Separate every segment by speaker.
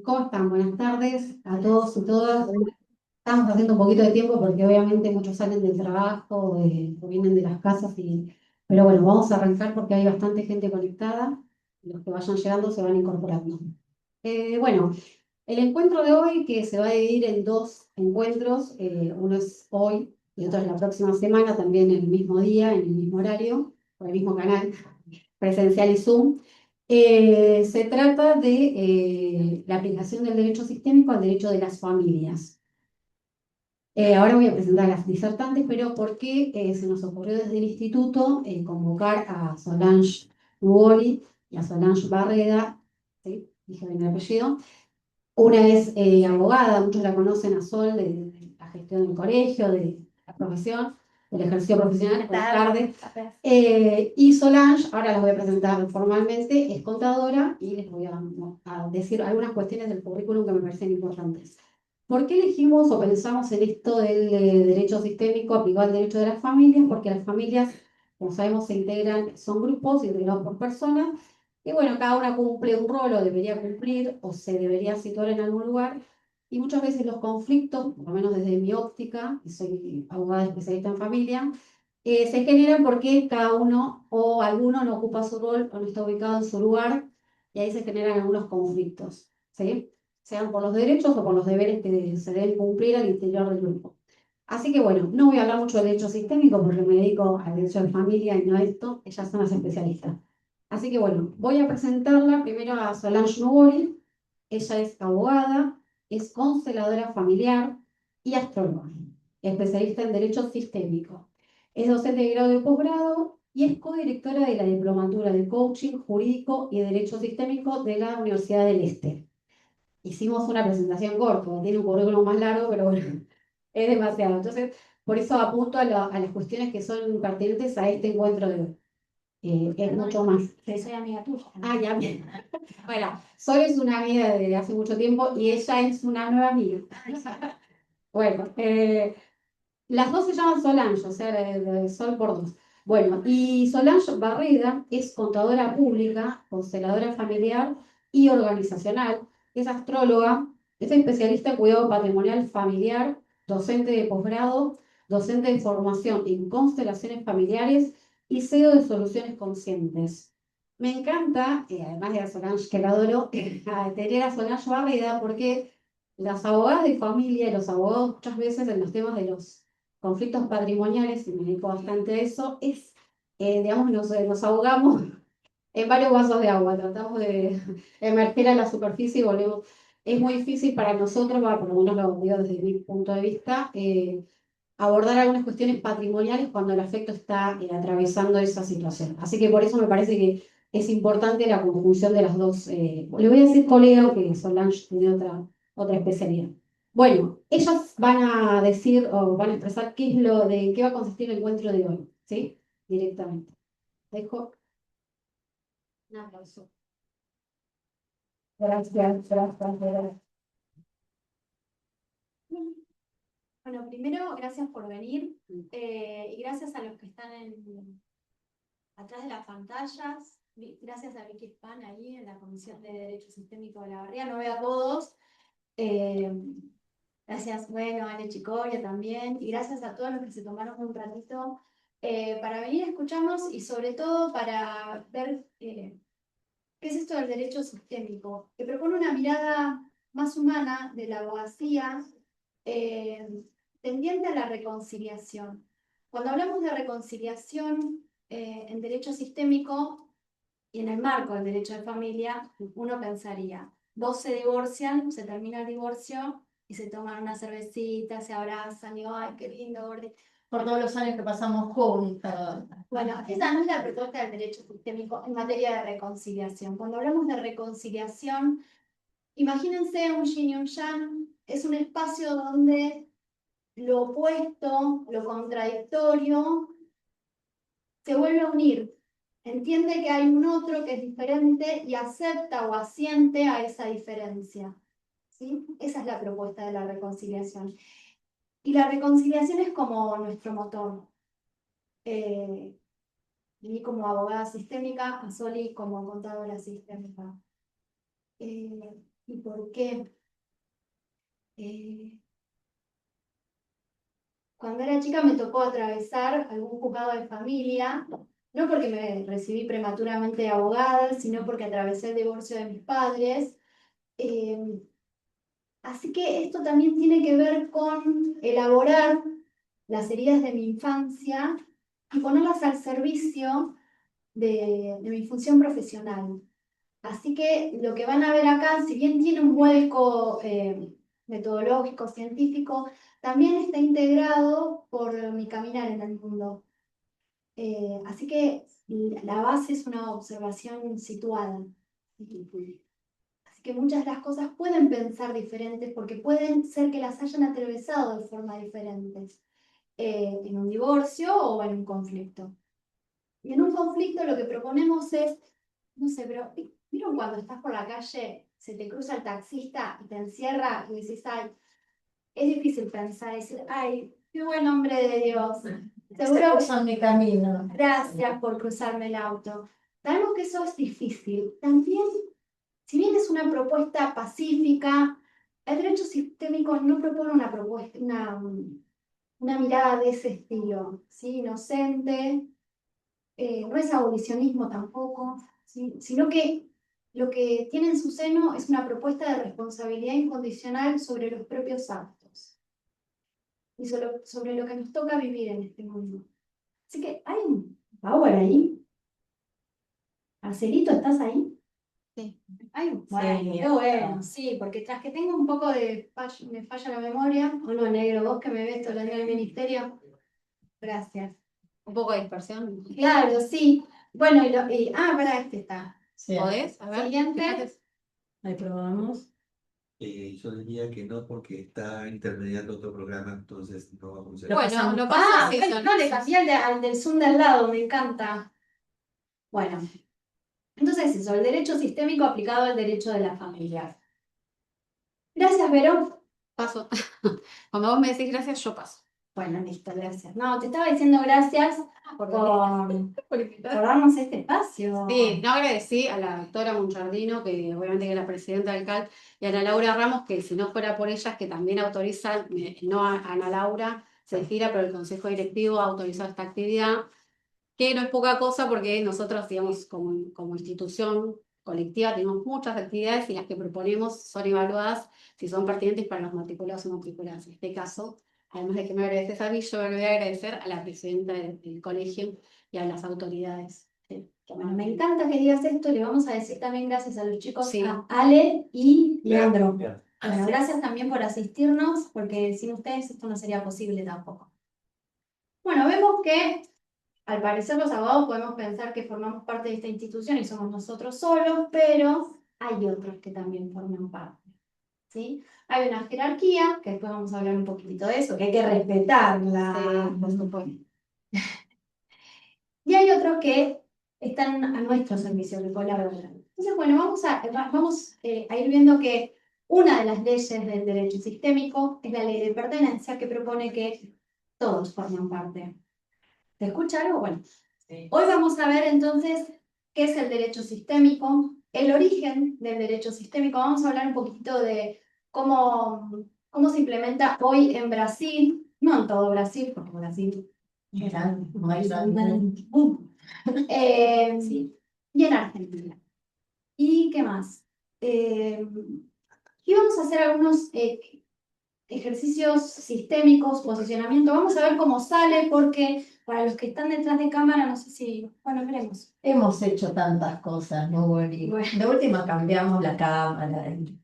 Speaker 1: ¿Cómo están? Buenas tardes a todos y todas. Estamos haciendo un poquito de tiempo porque obviamente muchos salen del trabajo o vienen de las casas, pero bueno, vamos a arrancar porque hay bastante gente conectada. Los que vayan llegando se van incorporando. Bueno, el encuentro de hoy que se va a dividir en dos encuentros, uno es hoy y otro es la próxima semana, también en el mismo día, en el mismo horario, por el mismo canal, presencial y Zoom. Se trata de la aplicación del derecho sistémico al derecho de las familias. Ahora voy a presentar a las disertantes, pero ¿por qué se nos ocurrió desde el instituto convocar a Solange Nuori y a Solange Barreda? ¿Sí? Dije bien el apellido. Una es abogada, muchos la conocen a Sol de la gestión del colegio, de la profesión, del ejercicio profesional. Buenas tardes. Y Solange, ahora las voy a presentar formalmente, es contadora y les voy a decir algunas cuestiones del currículum que me parecen importantes. ¿Por qué elegimos o pensamos en esto del derecho sistémico aplicado al derecho de las familias? Porque las familias, como sabemos, se integran, son grupos integrados por personas, y bueno, cada una cumple un rol o debería cumplir o se debería situar en algún lugar, y muchas veces los conflictos, por lo menos desde mi óptica, y soy abogada especialista en familia, se generan porque cada uno o alguno no ocupa su rol o no está ubicado en su lugar, y ahí se generan algunos conflictos, ¿sí? Sean por los derechos o por los deberes que se deben cumplir al interior del grupo. Así que bueno, no voy a hablar mucho del derecho sistémico porque me dedico al derecho de familia y no a esto, ellas son las especialistas. Así que bueno, voy a presentarla primero a Solange Nuguri. Ella es abogada, es consteladora familiar y astróloga, especialista en derecho sistémico. Es docente de grado y posgrado y es codirectora de la Diplomatura de Coaching Jurídico y Derecho Sistémico de la Universidad del Este. Hicimos una presentación corta, tiene un currículum más largo, pero bueno, es demasiado. Entonces, por eso apunto a las cuestiones que son pertinentes a este encuentro de hoy. Es mucho más.
Speaker 2: Que soy amiga tuya.
Speaker 1: Ah, ya bien. Bueno, Sol es una amiga de hace mucho tiempo y ella es una nueva amiga. Bueno, las dos se llaman Solange, o sea, de Sol por dos. Bueno, y Solange Barreda es contadora pública, consteladora familiar y organizacional, es astróloga, es especialista en cuidado patrimonial familiar, docente de posgrado, docente de formación en constelaciones familiares y CEO de soluciones conscientes. Me encanta, además de a Solange, que la adoro, tener a Solange Barreda porque las abogadas de familia y los abogados muchas veces en los temas de los conflictos patrimoniales, y me dedico bastante a eso, digamos, nos ahogamos en varios vasos de agua, tratamos de emerger a la superficie y volvemos. Es muy difícil para nosotros, por lo menos lo digo desde mi punto de vista, abordar algunas cuestiones patrimoniales cuando el afecto está atravesando esa situación. Así que por eso me parece que es importante la conjunción de las dos. Le voy a decir colega, aunque Solange tiene otra especialidad. Bueno, ellas van a decir o van a expresar qué es en qué va a consistir el encuentro de hoy, ¿sí? Directamente. Dejo un aplauso. Gracias, gracias, gracias.
Speaker 2: Bueno, primero, gracias por venir y gracias a los que están atrás de las pantallas. Gracias a Vicky Span ahí en la Comisión de Derecho Sistémico de la Barría. No veo a todos. Eh, Gracias, bueno, a Ale Chicoria también. Y gracias a todos los que se tomaron un ratito para venir a escucharnos y sobre todo para ver qué es esto del derecho sistémico, que propone una mirada más humana de la abogacía eh, tendiente a la reconciliación. Cuando hablamos de reconciliación en derecho sistémico y en el marco del derecho de familia, uno pensaría, dos se divorcian, se termina el divorcio y se toman una cervecita, se abrazan y ¡ay, qué lindo!
Speaker 1: Por todos los años que pasamos juntas.
Speaker 2: Bueno, esa no es la propuesta del derecho sistémico en materia de reconciliación. Cuando hablamos de reconciliación, imagínense un yin y un yang, es un espacio donde lo opuesto, lo contradictorio, se vuelve a unir. Entiende que hay un otro que es diferente y acepta o asiente a esa diferencia. ¿Sí? Esa es la propuesta de la reconciliación. Y la reconciliación es como nuestro motor. Y como abogada sistémica, a Soli como contadora sistémica. ¿Y por qué? Eh, Cuando era chica me tocó atravesar algún juzgado de familia, no porque me recibí prematuramente de abogada, sino porque atravesé el divorcio de mis padres. Eh, Así que esto también tiene que ver con elaborar las heridas de mi infancia y ponerlas al servicio de mi función profesional. Así que lo que van a ver acá, si bien tiene un vuelco metodológico, científico, también está integrado por mi caminar en el mundo. Así que la base es una observación situada. Así que muchas de las cosas pueden pensar diferentes porque pueden ser que las hayan atravesado de forma diferente en un divorcio o en un conflicto. Y en un conflicto lo que proponemos es, no sé, pero ¿vieron cuando estás por la calle, se te cruza el taxista y te encierra y decís, ay, es difícil pensar, decir, ay, qué buen hombre de Dios. Seguro
Speaker 3: Son mi camino.
Speaker 2: gracias por cruzarme el auto. Sabemos que eso es difícil. También, si bien es una propuesta pacífica, el derecho sistémico no propone una propuesta, una mirada de ese estilo, ¿sí? Inocente, no es abolicionismo tampoco, ¿sí? Sino que lo que tiene en su seno es una propuesta de responsabilidad incondicional sobre los propios actos y sobre lo que nos toca vivir en este mundo. Así que hay un power ahí. Marcelito, ¿estás ahí?
Speaker 1: Sí.
Speaker 2: Bueno, qué bueno, sí, porque tras que tengo un poco me falla la memoria, o no, negro, vos que me ves todo el día en el ministerio, gracias.
Speaker 1: Un poco de dispersión.
Speaker 2: Claro, sí. Bueno, para este está.
Speaker 3: Sí.
Speaker 1: ¿Podés? A ver.
Speaker 2: Siguiente.
Speaker 3: Ahí probamos.
Speaker 4: Yo diría que no porque está intermediando otro programa, entonces no va a funcionar.
Speaker 1: Bueno,
Speaker 3: pasamos.
Speaker 1: lo pasa así,
Speaker 2: Bueno,
Speaker 1: son-
Speaker 2: no, le cambié al del Zoom de al lado, me encanta. Bueno, entonces eso, el derecho sistémico aplicado al derecho de la familia. Gracias, Vero.
Speaker 1: Paso. Cuando vos me decís gracias, yo paso.
Speaker 2: Bueno, listo, gracias. No, te estaba diciendo gracias por
Speaker 1: Por
Speaker 2: darnos este espacio.
Speaker 1: Sí, no agradecí a la doctora Monjardino, que obviamente que es la presidenta del CAL, y a Ana Laura Ramos, que si no fuera por ellas, que también autorizan, no a Ana Laura, se gira, pero el Consejo Directivo ha autorizado esta actividad, que no es poca cosa porque nosotros, digamos, como institución colectiva, tenemos muchas actividades y las que proponemos son evaluadas si son pertinentes para los matriculados o matriculadas. En este caso, además de que me agradeces a mí, yo me voy a agradecer a la presidenta del colegio y a las autoridades. Sí.
Speaker 2: Bueno, me encanta que digas esto, le vamos a decir también gracias a los chicos,
Speaker 1: Sí.
Speaker 2: a Ale y Leandro.
Speaker 4: Bien.
Speaker 2: Bueno, gracias también por asistirnos, porque sin ustedes esto no sería posible tampoco. Bueno, vemos que al parecer los abogados podemos pensar que formamos parte de esta institución y somos nosotros solos, pero hay otros que también forman parte, ¿sí? Hay una jerarquía, que después vamos a hablar un poquitito de eso, que hay que respetarla.
Speaker 1: Sí, por supuesto.
Speaker 2: Y hay otros que están a nuestro servicio, que colaboran. Entonces, bueno, vamos a ir viendo que una de las leyes del derecho sistémico es la ley de pertenencia, que propone que todos forman parte. ¿Te escucha algo? Bueno, hoy vamos a ver entonces qué es el derecho sistémico, el origen del derecho sistémico. Vamos a hablar un poquitito de cómo se implementa hoy en Brasil, no en todo Brasil, porque Brasil sí. Y en Argentina. ¿Y qué más? Y vamos a hacer algunos ejercicios sistémicos, posicionamiento. Vamos a ver cómo sale, porque para los que están detrás de cámara, no sé si, bueno, veremos.
Speaker 3: Hemos hecho tantas cosas, ¿no, Boli?
Speaker 2: Bueno.
Speaker 3: De última cambiamos la cámara. Y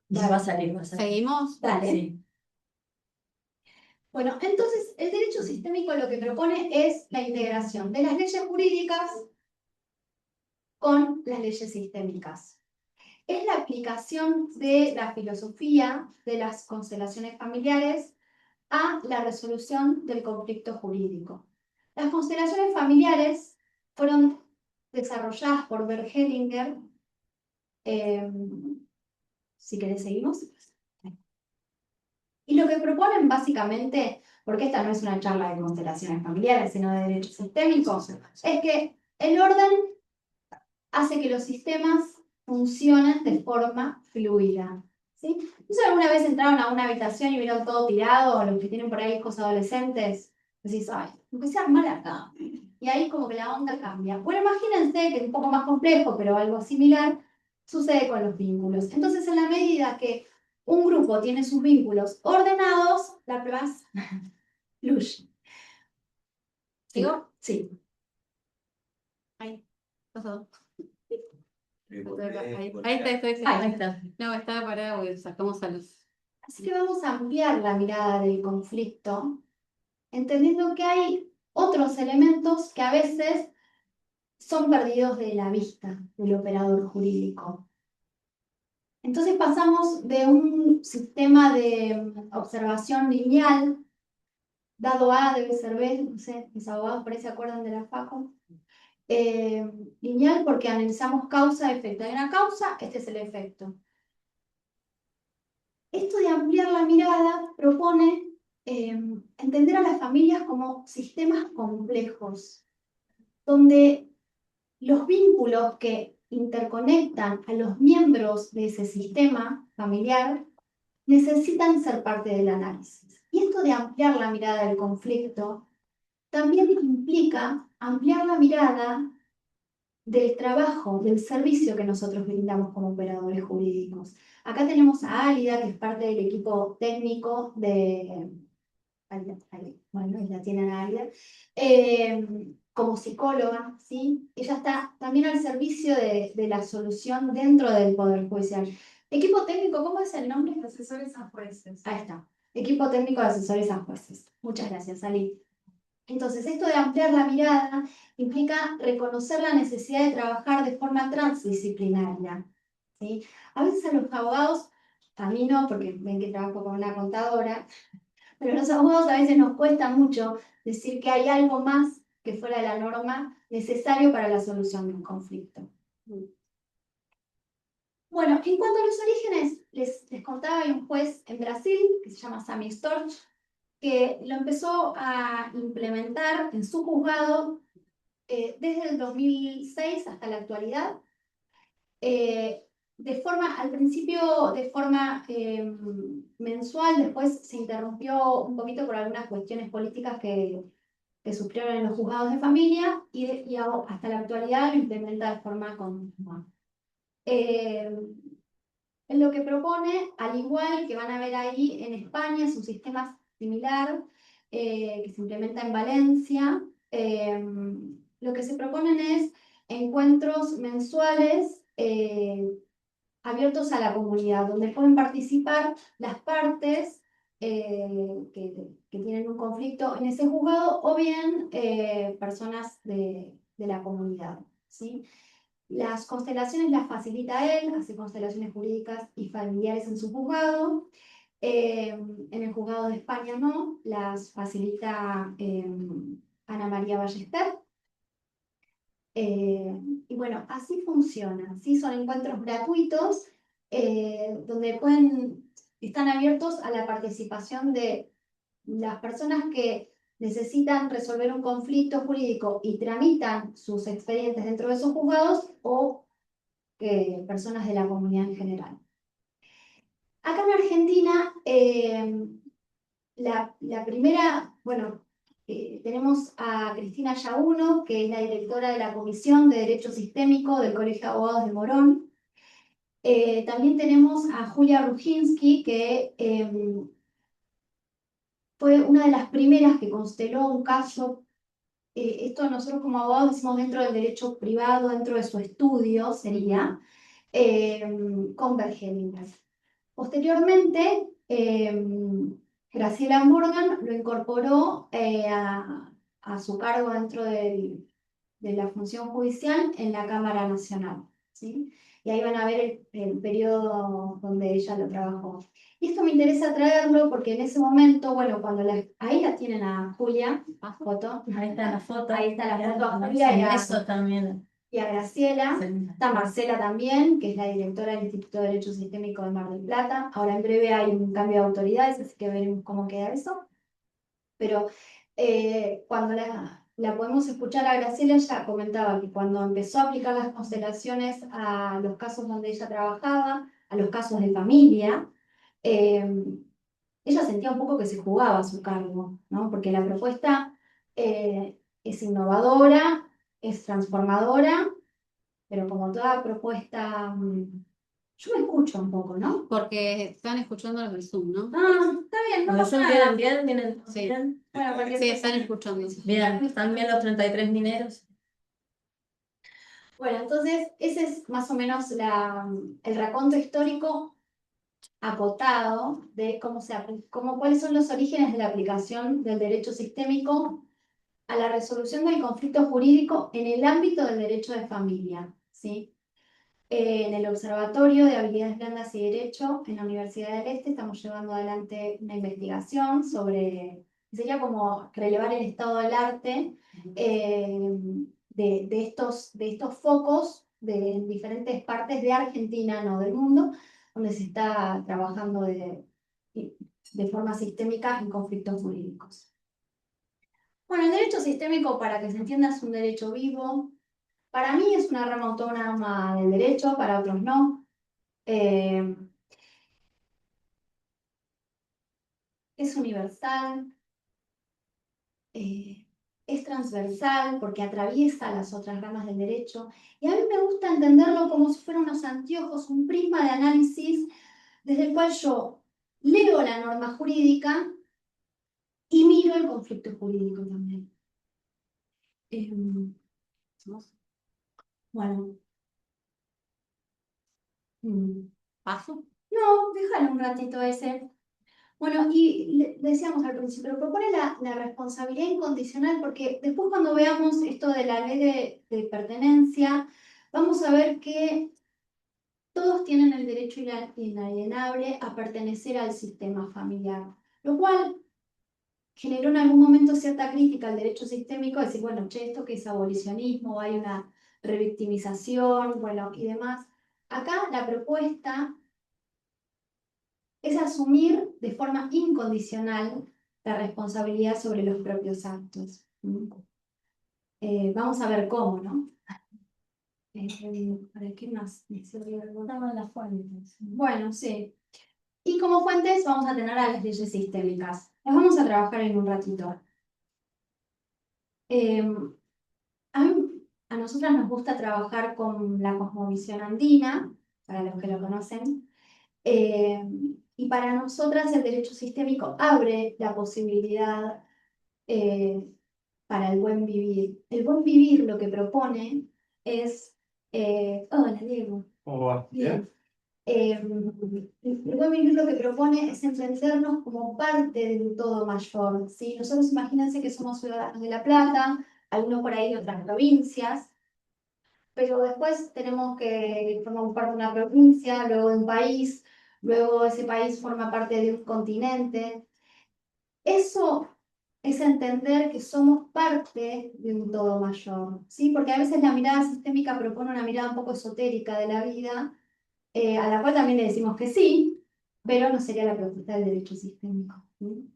Speaker 3: ya va a salir, va a salir.
Speaker 1: ¿Seguimos?
Speaker 2: Dale.
Speaker 3: Sí.
Speaker 2: Bueno, entonces el derecho sistémico lo que propone es la integración de las leyes jurídicas con las leyes sistémicas. Es la aplicación de la filosofía de las constelaciones familiares a la resolución del conflicto jurídico. Las constelaciones familiares fueron desarrolladas por Bert Hellinger. Si querés, seguimos. Y lo que proponen básicamente, porque esta no es una charla de constelaciones familiares, sino de derechos sistémicos, es que el orden hace que los sistemas funcionen de forma fluida. ¿Sí? ¿No sé, alguna vez entraron a una habitación y vieron todo tirado, o los que tienen por ahí hijos adolescentes? Decís, ay, empecé a armar acá. Y ahí como que la onda cambia. Bueno, imagínense que es un poco más complejo, pero algo similar sucede con los vínculos. Entonces, en la medida que un grupo tiene sus vínculos ordenados, la paz fluye. ¿Digo? Sí. Ahí, pasó.
Speaker 1: Ahí está,
Speaker 3: Ahí está.
Speaker 1: No, estaba parada porque sacamos a los.
Speaker 2: Así que vamos a ampliar la mirada del conflicto, entendiendo que hay otros elementos que a veces son perdidos de la vista del operador jurídico. Entonces pasamos de un sistema de observación lineal, dado A debe ser B, no sé, mis abogados por ahí se acuerdan de la FACO. Lineal porque analizamos causa-efecto. Hay una causa, este es el efecto. Esto de ampliar la mirada propone entender a las familias como sistemas complejos, donde los vínculos que interconectan a los miembros de ese sistema familiar necesitan ser parte del análisis. Y esto de ampliar la mirada del conflicto también implica ampliar la mirada del trabajo, del servicio que nosotros brindamos como operadores jurídicos. Acá tenemos a Álida, que es parte del equipo técnico de... Bueno, la tienen a Álida. Como psicóloga, ¿sí? Ella está también al servicio de la solución dentro del Poder Judicial. Equipo técnico, ¿cómo es el nombre?
Speaker 5: Asesores a jueces.
Speaker 2: Ahí está. Equipo técnico de asesores a jueces. Muchas gracias, Ali. Entonces, esto de ampliar la mirada implica reconocer la necesidad de trabajar de forma transdisciplinaria, ¿sí? A veces a los abogados, a mí no, porque ven que trabajo con una contadora, pero a los abogados a veces nos cuesta mucho decir que hay algo más que fuera de la norma necesario para la solución de un conflicto. Bueno, en cuanto a los orígenes, les contaba, hay un juez en Brasil que se llama Sami Storch, que lo empezó a implementar en su juzgado desde el 2006 hasta la actualidad, al principio de forma mensual, después se interrumpió un poquito por algunas cuestiones políticas que sufrieron en los juzgados de familia y hasta la actualidad lo implementa de forma continua. En lo que propone, al igual que van a ver ahí en España, es un sistema similar que se implementa en Valencia. Lo que se proponen es encuentros mensuales abiertos a la comunidad, donde pueden participar las partes que tienen un conflicto en ese juzgado o bien personas de la comunidad, ¿sí? Las constelaciones las facilita él, hace constelaciones jurídicas y familiares en su juzgado. En el juzgado de España no, las facilita Ana María Ballester. Y bueno, así funciona, ¿sí? Son encuentros gratuitos donde están abiertos a la participación de las personas que necesitan resolver un conflicto jurídico y tramitan sus expedientes dentro de esos juzgados o personas de la comunidad en general. Acá en Argentina, la primera, bueno, tenemos a Cristina Yaguno, que es la directora de la Comisión de Derecho Sistémico del Colegio de Abogados de Morón. También tenemos a Julia Rujinsky, que fue una de las primeras que consteló un caso. Esto nosotros como abogados decimos dentro del derecho privado, dentro de su estudio sería, con Bergelinger. Posteriormente, Graciela Morgan lo incorporó a su cargo dentro de la función judicial en la Cámara Nacional, ¿sí? Y ahí van a ver el periodo donde ella lo trabajó. Y esto me interesa traerlo porque en ese momento, bueno, ahí la tienen a Julia, a foto.
Speaker 3: Ahí está la foto.
Speaker 2: Ahí está la foto a Julia
Speaker 3: Eso también.
Speaker 2: y a Graciela. Está Marcela también, que es la directora del Instituto de Derecho Sistémico de Mar del Plata. Ahora en breve hay un cambio de autoridades, así que veremos cómo queda eso. Pero cuando la podemos escuchar a Graciela. Ella comentaba que cuando empezó a aplicar las constelaciones a los casos donde ella trabajaba, a los casos de familia, eh, ella sentía un poco que se jugaba a su cargo, ¿no? Porque la propuesta es innovadora, es transformadora, pero como toda propuesta, yo me escucho un poco, ¿no?
Speaker 1: Porque están escuchando los del Zoom, ¿no?
Speaker 2: Ah, está bien, no
Speaker 3: Los
Speaker 2: pasa
Speaker 3: Zoom
Speaker 2: nada.
Speaker 3: vienen
Speaker 1: Sí.
Speaker 3: bien.
Speaker 2: Bueno, cualquier
Speaker 1: Sí,
Speaker 2: cosa.
Speaker 1: están escuchando.
Speaker 3: Bien, están bien los 33 mineros.
Speaker 2: Bueno, entonces ese es más o menos el raconto histórico acotado de cuáles son los orígenes de la aplicación del derecho sistémico a la resolución del conflicto jurídico en el ámbito del derecho de familia, ¿sí? En el Observatorio de Habilidades Blandas y Derecho en la Universidad del Este estamos llevando adelante una investigación sería como relevar el estado del arte de estos focos en diferentes partes de Argentina, no del mundo, donde se está trabajando de forma sistémica en conflictos jurídicos. Bueno, el derecho sistémico, para que se entienda, es un derecho vivo. Para mí es una rama autónoma del derecho, para otros no. Eh, es universal, eh, es transversal porque atraviesa las otras ramas del derecho. Y a mí me gusta entenderlo como si fueran unos anteojos, un prisma de análisis desde el cual yo leo la norma jurídica y miro el conflicto jurídico también. Bueno.
Speaker 1: ¿Paso?
Speaker 2: No, déjalo un ratito ese. Bueno, y decíamos al principio, propone la responsabilidad incondicional, porque después cuando veamos esto de la ley de pertenencia, vamos a ver que todos tienen el derecho inalienable a pertenecer al sistema familiar, lo cual generó en algún momento cierta crítica al derecho sistémico, decir, bueno, che, esto que es abolicionismo, hay una revictimización, bueno, y demás. Acá la propuesta es asumir de forma incondicional la responsabilidad sobre los propios actos. Vamos a ver cómo, ¿no? ¿Para qué más?
Speaker 3: Estaban las fuentes.
Speaker 2: Bueno, sí. Y como fuentes vamos a tener a las leyes sistémicas. Las vamos a trabajar en un ratito. Eh, a nosotras nos gusta trabajar con la cosmovisión andina, para los que lo conocen. Y para nosotras el derecho sistémico abre la posibilidad para el buen vivir. El buen vivir lo que propone es... hola, Diego.
Speaker 4: ¿Cómo va?
Speaker 2: Bien. El buen vivir lo que propone es entendernos como parte de un todo mayor, ¿sí? Nosotros imagínense que somos ciudadanos de La Plata, algunos por ahí de otras provincias, pero después tenemos que formar parte de una provincia, luego de un país, luego ese país forma parte de un continente. Eso es entender que somos parte de un todo mayor, ¿sí? Porque a veces la mirada sistémica propone una mirada un poco esotérica de la vida, a la cual también le decimos que sí, pero no sería la propuesta del derecho sistémico. ¿Sí?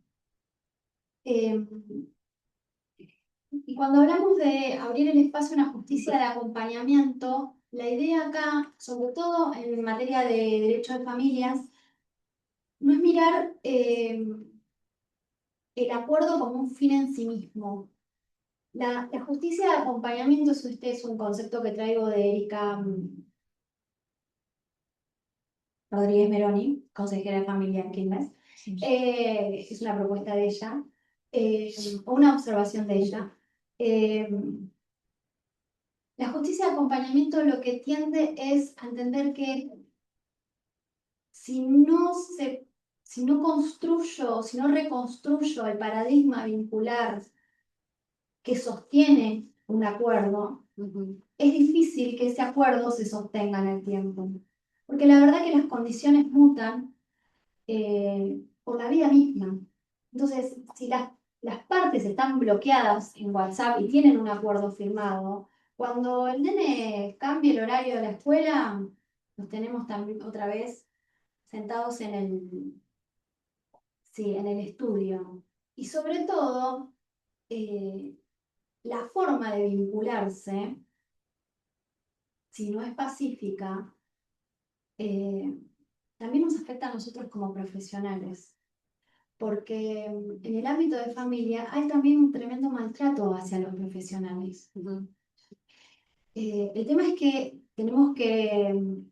Speaker 2: Y cuando hablamos de abrir el espacio a una justicia de acompañamiento, la idea acá, sobre todo en materia de derecho de familias, no es mirar el acuerdo como un fin en sí mismo. La justicia de acompañamiento es un concepto que traigo de Erika Rodríguez Meroni, consejera de familia en Quilmes. Es una propuesta de ella, o una observación de ella. Eh, la justicia de acompañamiento lo que tiende es a entender que si no construyo, si no reconstruyo el paradigma vincular que sostiene un acuerdo, es difícil que ese acuerdo se sostenga en el tiempo. Porque la verdad que las condiciones mutan por la vida misma. Entonces, si las partes están bloqueadas en WhatsApp y tienen un acuerdo firmado, cuando el nene cambie el horario de la escuela, los tenemos también otra vez sentados sí, en el estudio. Y sobre todo, eh, la forma de vincularse, si no es pacífica, también nos afecta a nosotros como profesionales. Porque en el ámbito de familia hay también un tremendo maltrato hacia los profesionales. El tema es que tenemos que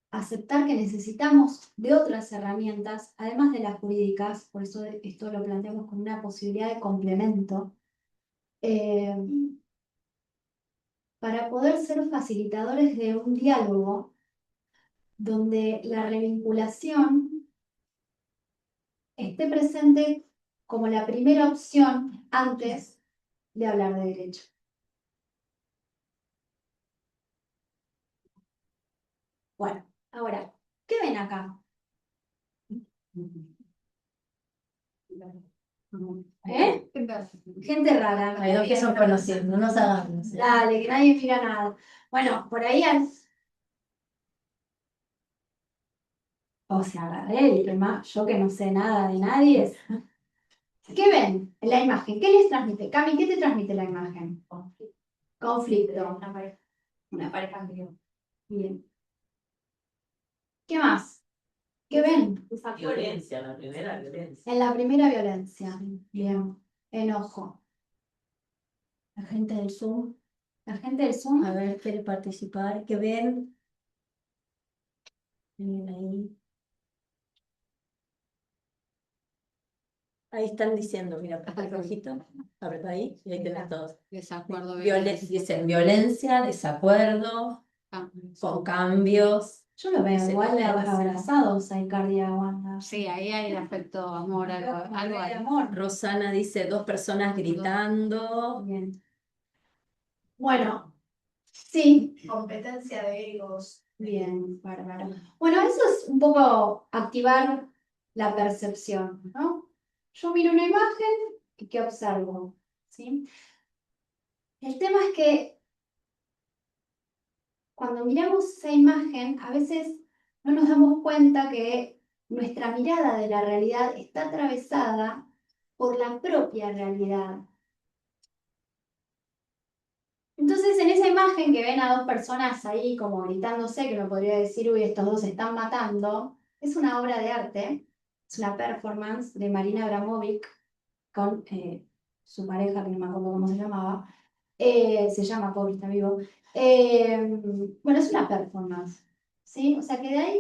Speaker 2: aceptar que necesitamos de otras herramientas, además de las jurídicas, por eso esto lo planteamos como una posibilidad de complemento, eh, para poder ser facilitadores de un diálogo donde la revinculación esté presente como la primera opción antes de hablar de derecho. Bueno, ahora, ¿qué ven acá? ¿Eh? Gente rara.
Speaker 3: Hay dos que son conocidos, no nos hagamos.
Speaker 2: Dale, que nadie mira nada. Bueno, por ahí o sea, agarré el tema, yo que no sé nada de nadie. ¿Qué ven en la imagen? ¿Qué les transmite? Cami, ¿qué te transmite la imagen? Conflicto. Una pareja. Bien. ¿Qué más? ¿Qué ven?
Speaker 3: Violencia, la primera violencia.
Speaker 2: En la primera violencia. Bien. Enojo. La gente del Zoom. La gente del Zoom.
Speaker 3: A ver, quiere participar, ¿qué ven? Miren ahí. Ahí están diciendo, mira, apretá el rojito, apretá ahí y ahí tenés todos.
Speaker 1: Desacuerdo.
Speaker 3: Dicen violencia, desacuerdo, con cambios.
Speaker 2: Yo lo veo
Speaker 3: Sí,
Speaker 2: igual
Speaker 3: sí.
Speaker 2: abrazados a Icardi y a Wanda.
Speaker 1: Sí, ahí hay el afecto, amor, algo
Speaker 2: de
Speaker 1: hay.
Speaker 2: amor.
Speaker 3: Rosana dice dos personas gritando.
Speaker 2: Bien. Bueno, sí. Competencia de egos. Bien, bárbaro. Bueno, eso es un poco activar la percepción, ¿no? Yo miro una imagen y ¿qué observo? ¿Sí? El tema es que cuando miramos esa imagen, a veces no nos damos cuenta que nuestra mirada de la realidad está atravesada por la propia realidad. Entonces, en esa imagen que ven a dos personas ahí como gritándose, que uno podría decir, uy, estos dos se están matando, es una obra de arte, es una performance de Marina Abramovic con su pareja, que no me acuerdo cómo se llamaba, se llama, pobre, está vivo. Bueno, es una performance, ¿sí? O sea que de ahí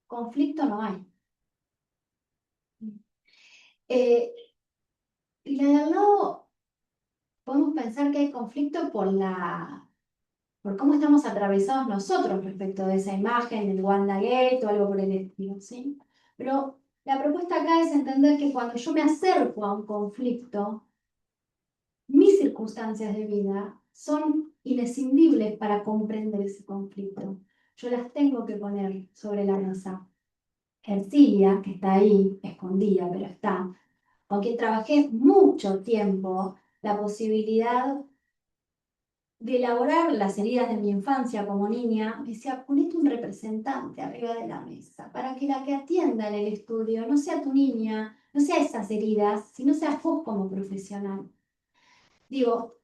Speaker 2: conflicto no hay. Y de al lado podemos pensar que hay conflicto por cómo estamos atravesados nosotros respecto de esa imagen, del WandaGate o algo por el estilo, ¿sí? Pero la propuesta acá es entender que cuando yo me acerco a un conflicto, mis circunstancias de vida son inescindibles para comprender ese conflicto. Yo las tengo que poner sobre la mesa. Ercilia, que está ahí, escondida, pero está, con quien trabajé mucho tiempo, la posibilidad de elaborar las heridas de mi infancia como niña, me decía, ponete un representante arriba de la mesa para que la que atienda en el estudio no sea tu niña, no sea esas heridas, sino seas vos como profesional. Digo,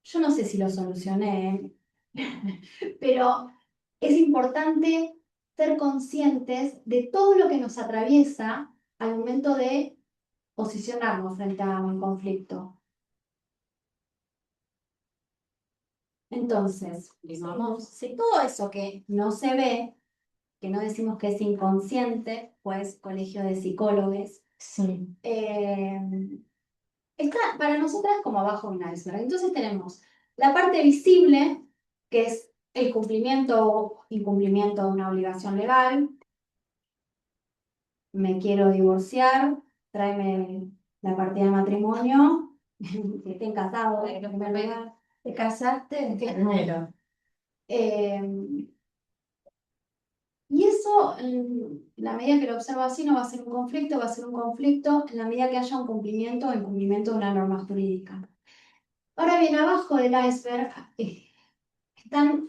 Speaker 2: yo no sé si lo solucioné, pero es importante ser conscientes de todo lo que nos atraviesa al momento de posicionarnos frente a un conflicto. Entonces, si todo eso que no se ve, que no decimos que es inconsciente, pues colegio de psicólogos,
Speaker 3: Sí.
Speaker 2: está para nosotras como abajo de un iceberg. Entonces tenemos la parte visible, que es el cumplimiento o incumplimiento de una obligación legal. Me quiero divorciar, tráeme la partida de matrimonio, que estén casados en primer lugar. ¿Te casaste?
Speaker 3: Primero.
Speaker 2: Y eso, en la medida que lo observo así, no va a ser un conflicto, va a ser un conflicto en la medida que haya un cumplimiento o incumplimiento de una norma jurídica. Ahora bien, abajo del iceberg están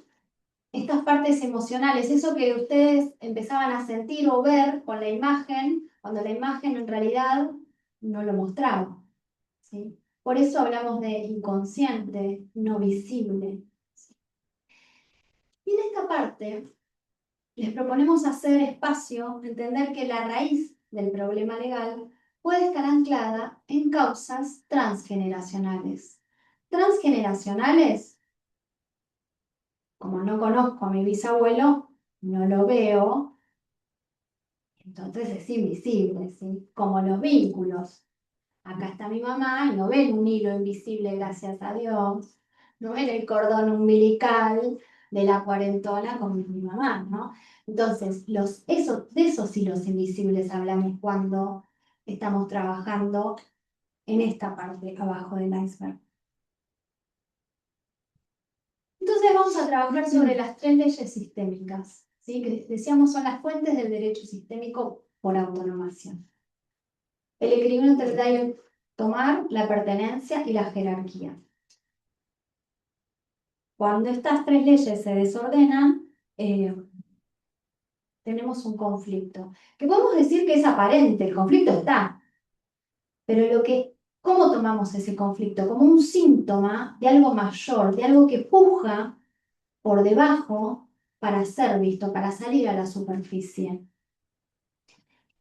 Speaker 2: estas partes emocionales, eso que ustedes empezaban a sentir o ver con la imagen, cuando la imagen en realidad no lo mostraba, ¿sí? Por eso hablamos de inconsciente, no visible. Y en esta parte les proponemos hacer espacio, entender que la raíz del problema legal puede estar anclada en causas transgeneracionales. Transgeneracionales, como no conozco a mi bisabuelo, no lo veo, entonces es invisible, ¿sí? Como los vínculos. Acá está mi mamá y no ven un hilo invisible, gracias a Dios. No ven el cordón umbilical de la cuarentona con mi mamá, ¿no? Entonces, de esos hilos invisibles hablamos cuando estamos trabajando en esta parte abajo del iceberg. Entonces vamos a trabajar sobre las 3 leyes sistémicas, ¿sí? Que decíamos son las fuentes del derecho sistémico por autonomación. El equilibrio entre el dar y el tomar, la pertenencia y la jerarquía. Cuando estas 3 leyes se desordenan, tenemos un conflicto. Que podemos decir que es aparente, el conflicto está, pero ¿cómo tomamos ese conflicto? Como un síntoma de algo mayor, de algo que puja por debajo para ser visto, para salir a la superficie.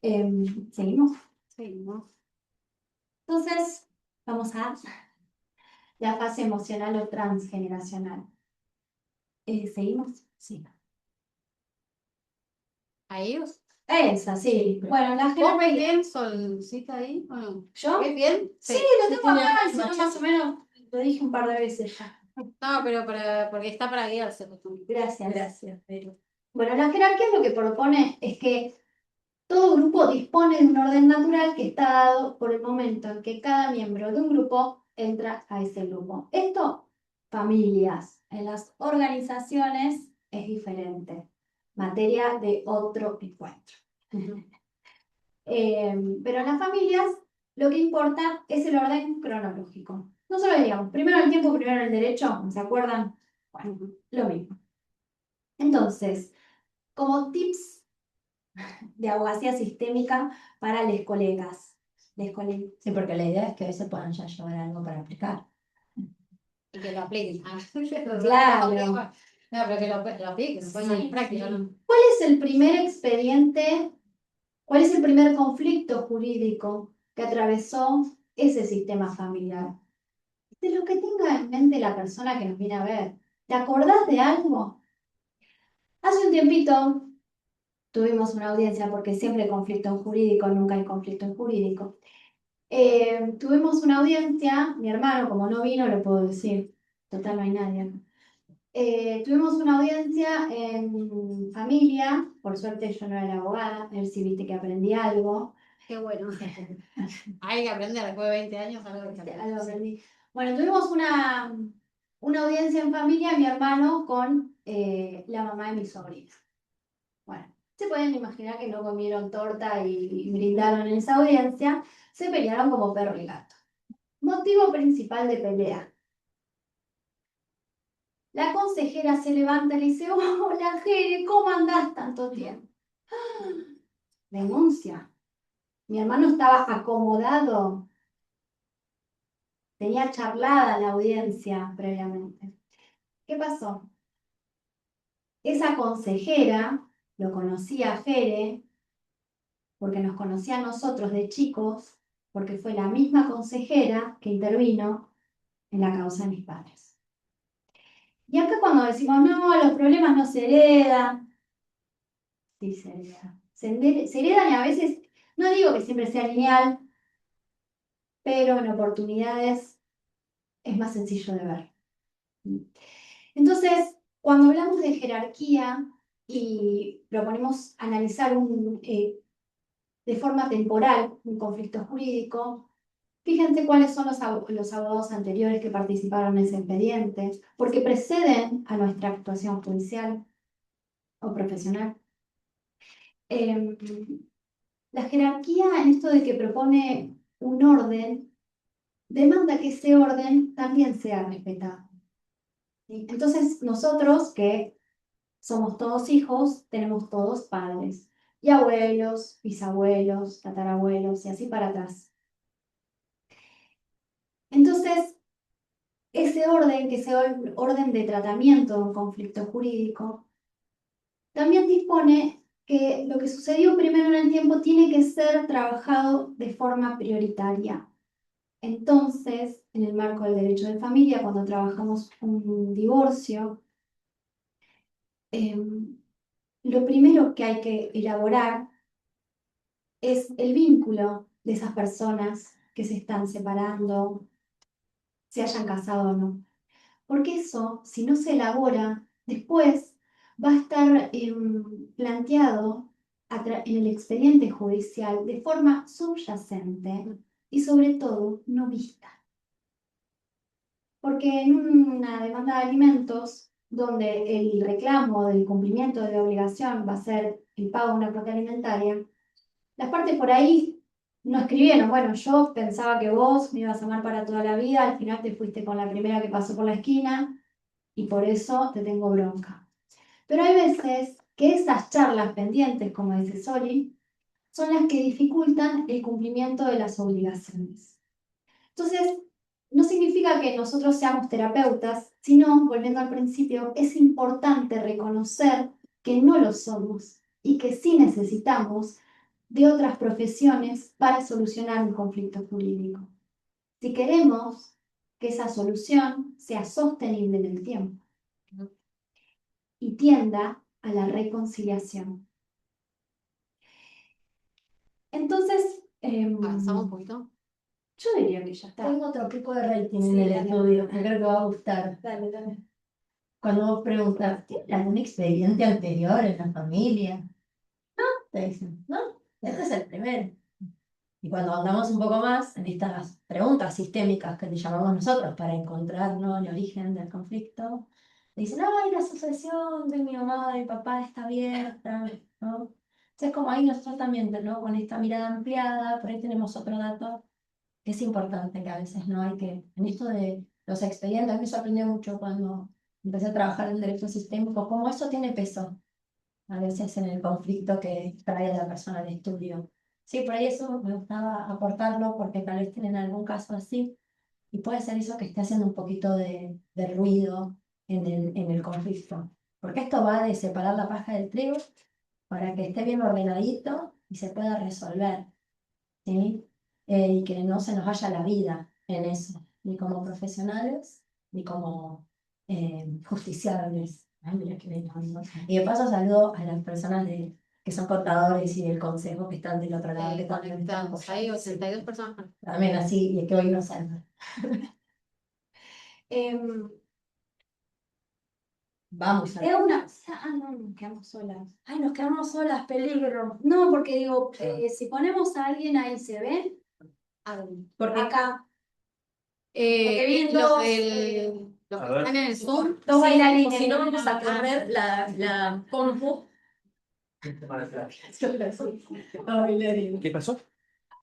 Speaker 2: ¿Seguimos?
Speaker 1: Seguimos.
Speaker 2: Entonces, vamos a la fase emocional o transgeneracional. ¿Seguimos? Sí.
Speaker 1: ¿Ahí?
Speaker 2: Esa, sí. Bueno, la
Speaker 1: ¿Vos ves
Speaker 2: jerarquía.
Speaker 1: bien Solcita ahí o no?
Speaker 2: ¿Yo?
Speaker 1: ¿Ves bien?
Speaker 2: Sí, lo tengo acá, encima más o menos, lo dije un par de veces ya.
Speaker 1: No, pero porque está para guiarse justamente.
Speaker 2: Gracias.
Speaker 3: Gracias, Vero.
Speaker 2: Bueno, la jerarquía lo que propone es que todo grupo dispone de un orden natural que está dado por el momento en que cada miembro de un grupo entra a ese grupo. Esto, familias, en las organizaciones es diferente. Materia de otro encuentro. Pero en las familias lo que importa es el orden cronológico. Nosotros diríamos, primero el tiempo, primero el derecho, ¿se acuerdan? Bueno, lo mismo. Entonces, como tips de abogacía sistémica para los colegas.
Speaker 3: Sí, porque la idea es que a veces puedan ya llevar algo para aplicar.
Speaker 1: Y que lo apliquen.
Speaker 2: Claro.
Speaker 1: No, pero que lo apliquen, lo pongan en práctica, ¿no?
Speaker 2: ¿Cuál es el primer expediente, cuál es el primer conflicto jurídico que atravesó ese sistema familiar? De lo que tenga en mente la persona que nos viene a ver. ¿Te acordás de algo? Hace un tiempito tuvimos una audiencia, porque siempre hay conflicto en jurídico, nunca hay conflicto en jurídico. Tuvimos una audiencia, mi hermano, como no vino, lo puedo decir, total no hay nadie acá. Tuvimos una audiencia en familia, por suerte yo no era la abogada, a ver si viste que aprendí algo.
Speaker 1: Qué bueno. Hay que aprender después de 20 años algo que
Speaker 2: Algo aprendí. Bueno, tuvimos una audiencia en familia, mi hermano con la mamá de mi sobrina. Bueno, se pueden imaginar que no comieron torta y brindaron en esa audiencia, se pelearon como perro y gato. Motivo principal de pelea. La consejera se levanta y le dice, hola Jere, ¿cómo andás tanto tiempo? Denuncia. Mi hermano estaba acomodado, tenía charlada la audiencia previamente. ¿Qué pasó? Esa consejera lo conocía a Jere, porque nos conocía a nosotros de chicos, porque fue la misma consejera que intervino en la causa de mis padres. Y acá cuando decimos, no, los problemas no se heredan, sí se heredan. Se heredan y a veces, no digo que siempre sea lineal, pero en oportunidades es más sencillo de ver. Entonces, cuando hablamos de jerarquía y proponemos analizar de forma temporal un conflicto jurídico, fíjense cuáles son los abogados anteriores que participaron en ese expediente, porque preceden a nuestra actuación judicial o profesional. La jerarquía, en esto de que propone un orden, demanda que ese orden también sea respetado. ¿Sí? Entonces, nosotros que somos todos hijos, tenemos todos padres, y abuelos, bisabuelos, tatarabuelos, y así para atrás. Entonces, ese orden, que es el orden de tratamiento de un conflicto jurídico, también dispone que lo que sucedió primero en el tiempo tiene que ser trabajado de forma prioritaria. Entonces, en el marco del derecho de familia, cuando trabajamos un divorcio, lo primero que hay que elaborar es el vínculo de esas personas que se están separando, se hayan casado o no. Porque eso, si no se elabora, después va a estar planteado en el expediente judicial de forma subyacente y sobre todo no vista. Porque en una demanda de alimentos, donde el reclamo del cumplimiento de la obligación va a ser el pago de una cuota alimentaria, las partes por ahí no escribieron, bueno, yo pensaba que vos me ibas a amar para toda la vida, al final te fuiste con la primera que pasó por la esquina y por eso te tengo bronca. Pero hay veces que esas charlas pendientes, como dice Soli, son las que dificultan el cumplimiento de las obligaciones. Entonces, no significa que nosotros seamos terapeutas, sino, volviendo al principio, es importante reconocer que no lo somos y que sí necesitamos de otras profesiones para solucionar un conflicto jurídico. Si queremos que esa solución sea sostenible en el tiempo y tienda a la reconciliación. Entonces,
Speaker 1: ¿Avanzamos un poquito?
Speaker 2: yo diría que ya está.
Speaker 3: Tengo otro pico de rating
Speaker 2: Sí,
Speaker 3: en el
Speaker 2: dale.
Speaker 3: estudio, que creo que va a gustar.
Speaker 2: Dale, dale.
Speaker 3: Cuando vos preguntas, ¿tiene algún expediente anterior en la familia? No, te dicen, no, este es el primero. Y cuando andamos un poco más en estas preguntas sistémicas que le llamamos nosotros para encontrar, ¿no?, el origen del conflicto, te dicen, ay, la sucesión de mi mamá, de mi papá está abierta, ¿no? Entonces, como ahí nosotros también, ¿no?, con esta mirada ampliada, por ahí tenemos otro dato que es importante, que a veces no hay que, en esto de los expedientes, a mí me sorprendió mucho cuando empecé a trabajar en derecho sistémico, cómo eso tiene peso, a veces en el conflicto que trae a la persona al estudio. Sí, por ahí eso me gustaba aportarlo porque tal vez tienen algún caso así y puede ser eso que esté haciendo un poquito de ruido en el conflicto. Porque esto va de separar la paja del trigo para que esté bien ordenadito y se pueda resolver, ¿sí? Y que no se nos vaya la vida en eso, ni como profesionales, ni como justiciables. Ay, mira qué lindo, ¿no? Y de paso saludo a las personas que son contadores y del consejo que están del otro lado, que también están
Speaker 1: Conectados. Hay 82 personas conectadas.
Speaker 3: también así, y que hoy nos salvan. Vamos a
Speaker 2: Es una... Ah, no, nos quedamos solas.
Speaker 3: Ay, nos quedamos solas, peligro.
Speaker 2: No, porque digo, si ponemos a alguien ahí, ¿se ve?
Speaker 3: Porque
Speaker 2: Acá.
Speaker 1: Porque
Speaker 2: vienen
Speaker 1: los
Speaker 2: dos,
Speaker 1: los
Speaker 4: A
Speaker 1: que
Speaker 4: ver.
Speaker 1: están en el Zoom,
Speaker 2: Dos
Speaker 3: sí,
Speaker 2: bailarines.
Speaker 3: o si no vamos a correr la compu.
Speaker 4: ¿Qué pasó?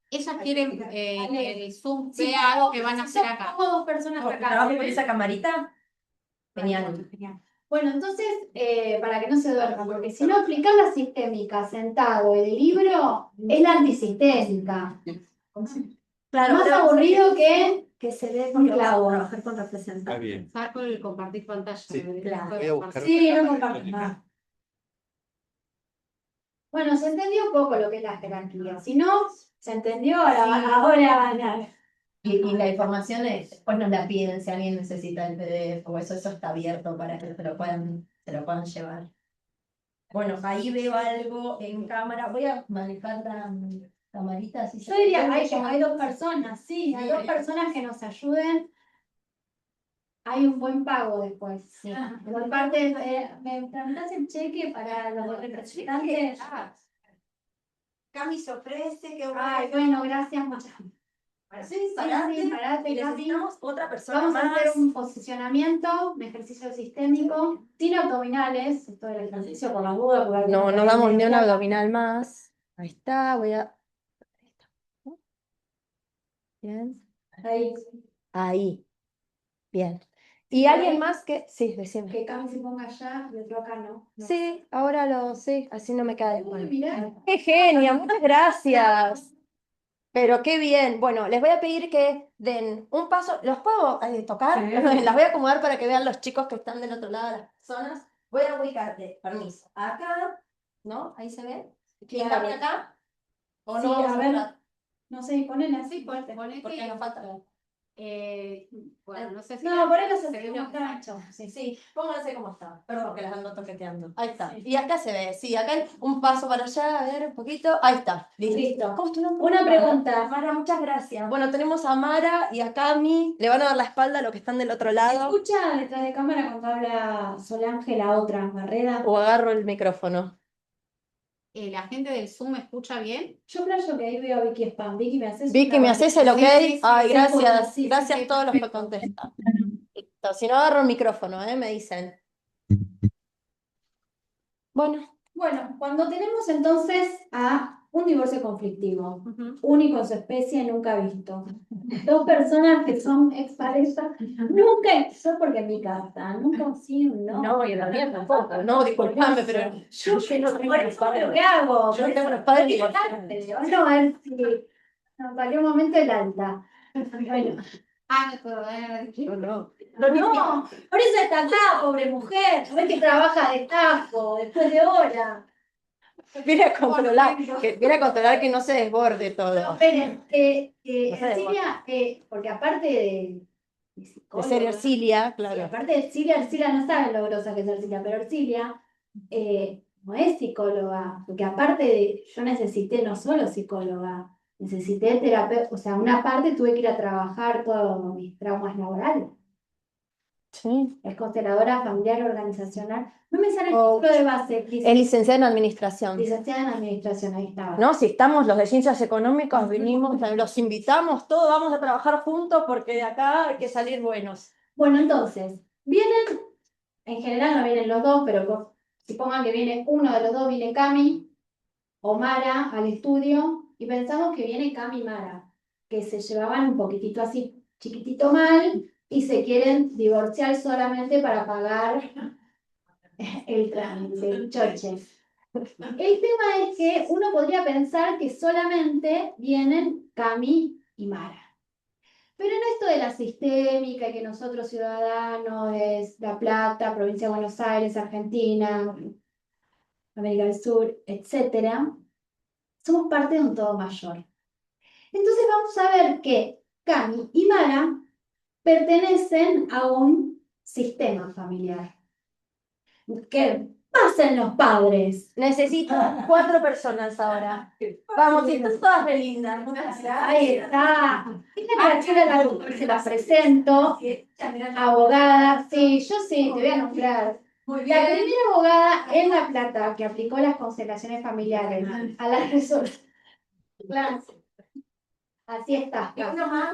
Speaker 1: ellas quieren que el Zoom vea algo que van a hacer acá.
Speaker 2: Somos dos personas acá.
Speaker 3: ¿Trabajo con esa camarita? Genial.
Speaker 2: Genial. Bueno, entonces, para que no se duerman, porque si no, aplicar la sistémica sentado en el libro es la antisistémica.
Speaker 3: Claro,
Speaker 2: Más
Speaker 3: pero
Speaker 2: aburrido que
Speaker 3: se ve
Speaker 2: un
Speaker 3: porque vamos a
Speaker 2: clavo.
Speaker 3: trabajar con
Speaker 4: Está
Speaker 3: representantes.
Speaker 4: bien.
Speaker 1: Saco el compartir pantalla.
Speaker 4: Sí.
Speaker 3: Claro.
Speaker 4: Voy a buscar.
Speaker 2: Sí, no comparto más. Bueno, se entendió un poco lo que es la jerarquía. Si no, se entendió, ahora van a...
Speaker 3: Y la información después nos la piden si alguien necesita el PDF o eso está abierto para que se lo puedan llevar. Bueno, ahí veo algo en cámara. Voy a manejar la camarita. Así
Speaker 2: Yo diría, hay dos personas, sí, hay dos personas que nos ayuden. Hay un buen pago después. Sí. Por parte ¿me preguntas el cheque para los representantes?
Speaker 3: Cami se ofrece que
Speaker 2: Ay, bueno, gracias, muchas
Speaker 3: sí,
Speaker 2: parate,
Speaker 3: y
Speaker 2: Cami.
Speaker 3: necesitamos otra persona
Speaker 2: Vamos a
Speaker 3: más.
Speaker 2: hacer un posicionamiento, un ejercicio sistémico, sin abdominales, esto del ejercicio por la duda. porque
Speaker 3: No,
Speaker 2: algunos
Speaker 3: no damos ni un
Speaker 2: evidencia.
Speaker 3: abdominal más. Ahí está, voy a. Bien.
Speaker 2: Ahí.
Speaker 3: Ahí. Bien. ¿Y alguien más que? Sí, decime.
Speaker 2: Que Cami se ponga allá y otro acá, ¿no? No.
Speaker 3: Sí, ahora sí, así no me queda de
Speaker 2: Uy, mirá.
Speaker 3: ¡Qué genia! Muchas gracias. Pero qué bien. Bueno, les voy a pedir que den un paso. ¿Los puedo tocar?
Speaker 1: Sí.
Speaker 3: Las voy a acomodar para que vean los chicos que están del otro lado de las personas. Voy a ubicarte, permiso. Acá, ¿no? Ahí se ve. Clicame acá. O
Speaker 2: Sí,
Speaker 3: no vamos
Speaker 2: a
Speaker 3: a
Speaker 2: ver.
Speaker 3: entrar,
Speaker 2: No sé, ponela así,
Speaker 3: porque nos falta ver.
Speaker 1: Bueno, no sé si.
Speaker 2: No, ponela
Speaker 1: se
Speaker 2: así
Speaker 1: ve
Speaker 2: como
Speaker 1: lo que
Speaker 2: está.
Speaker 1: está.
Speaker 3: Sí, sí, pónganse como está. Perdón que las ando toqueteando. Ahí está.
Speaker 2: Sí.
Speaker 3: Y acá se ve, sí, acá hay un paso para allá, a ver, un poquito. Ahí está, listo.
Speaker 2: Listo.
Speaker 3: ¿Cómo es tu nombre?
Speaker 2: Una pregunta.
Speaker 3: Mara, muchas gracias. Bueno, tenemos a Mara y a Cami. Le van a dar la espalda a los que están del otro lado.
Speaker 2: ¿Escucha detrás de cámara cuando habla Solange, la otra, Barreda?
Speaker 3: O agarro el micrófono.
Speaker 1: ¿La gente del Zoom escucha bien?
Speaker 2: Yo playo que ahí veo a Vicky Spam. Vicky, ¿me haces
Speaker 3: Vicky,
Speaker 2: una
Speaker 3: ¿me haces el ok?
Speaker 1: Sí, sí, sí,
Speaker 3: Ay,
Speaker 2: sí,
Speaker 3: gracias.
Speaker 2: sí, sí,
Speaker 3: Gracias
Speaker 2: sí,
Speaker 3: a todos los que
Speaker 2: perfecto.
Speaker 3: contestan. Listo, si no agarro el micrófono, me dicen. Bueno.
Speaker 2: Bueno, cuando tenemos entonces a un divorcio conflictivo,
Speaker 3: Ujú.
Speaker 2: único en su especie, nunca visto. Dos personas que son exparejas, nunca, yo porque en mi casa, nunca sí, no.
Speaker 3: No, y en la mía tampoco. No, disculpame, pero yo no tengo los
Speaker 2: ¿Qué
Speaker 3: padres.
Speaker 2: hago?
Speaker 3: Yo no tengo los padres divorciados.
Speaker 2: No, a ver si nos salió un momento el alta. Bueno,
Speaker 1: Ah, no,
Speaker 3: Yo no.
Speaker 2: no, por eso está acá, pobre mujer. Ves que trabaja de tajo, después de hora.
Speaker 3: Viene a controlar que no se desborde todo.
Speaker 2: Esperen,
Speaker 3: No sé,
Speaker 2: Ercilia, porque aparte de
Speaker 3: De
Speaker 2: psicóloga,
Speaker 3: ser Ercilia,
Speaker 2: sí,
Speaker 3: claro.
Speaker 2: aparte de Ercilia no saben lo grosa que es Ercilia, pero Ercilia no es psicóloga, porque aparte de, yo necesité no solo psicóloga, necesité terapeuta, o sea, una parte tuve que ir a trabajar todos mis traumas laborales.
Speaker 3: Sí.
Speaker 2: Es consteladora familiar organizacional. No me sale el
Speaker 3: Coach.
Speaker 2: título de base,
Speaker 3: Es licenciada en administración.
Speaker 2: licenciada en administración, ahí estaba.
Speaker 3: No, si estamos los de ciencias económicas, venimos, los invitamos, todos vamos a trabajar juntos porque de acá hay que salir buenos.
Speaker 2: Bueno, entonces, vienen, en general no vienen los dos, pero supongan que viene uno de los dos, viene Cami o Mara al estudio, y pensamos que viene Cami y Mara, que se llevaban un poquitito así, chiquitito mal, y se quieren divorciar solamente para pagar el trámite, el choche. El tema es que uno podría pensar que solamente vienen Cami y Mara. Pero en esto de la sistémica y que nosotros ciudadanos es La Plata, provincia de Buenos Aires, Argentina, América del Sur, etcétera, somos parte de un todo mayor. Entonces vamos a ver que Cami y Mara pertenecen a un sistema familiar. ¿Qué pasan los padres?
Speaker 3: Necesito 4 personas ahora. Vamos, y están todas re lindas.
Speaker 2: Ahí está. Se las presento. Abogada, sí, yo sí, te voy a nombrar.
Speaker 3: Muy
Speaker 2: La primera abogada en La Plata que aplicó las constelaciones familiares a las personas. Claro. Así está.
Speaker 3: Y uno más.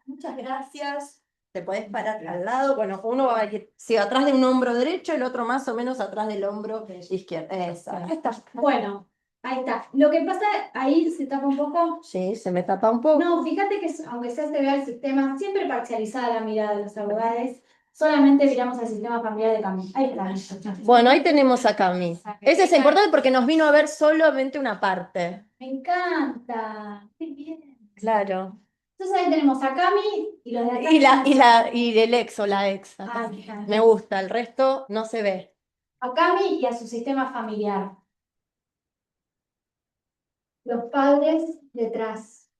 Speaker 3: Muchas gracias. Te podés parar al lado. Bueno, uno va a ir sí, atrás de un hombro derecho, el otro más o menos atrás del hombro izquierdo. Esa. Ahí está.
Speaker 2: Bueno, ahí está. Lo que pasa, ahí se tapa un poco.
Speaker 3: Sí, se me tapa un poco.
Speaker 2: No, fíjate que aunque sea se vea el sistema, siempre parcializada la mirada de los abogados, solamente miramos al sistema familiar de Cami. Ahí está.
Speaker 3: Bueno, ahí tenemos a Cami. Ese es importante porque nos vino a ver solamente una parte.
Speaker 2: Me encanta. Qué bien.
Speaker 3: Claro.
Speaker 2: Entonces ahí tenemos a Cami y los de acá.
Speaker 3: Y el ex o la ex.
Speaker 2: Ah,
Speaker 3: Me gusta, el resto no se ve.
Speaker 2: a Cami y a su sistema familiar. Los padres detrás.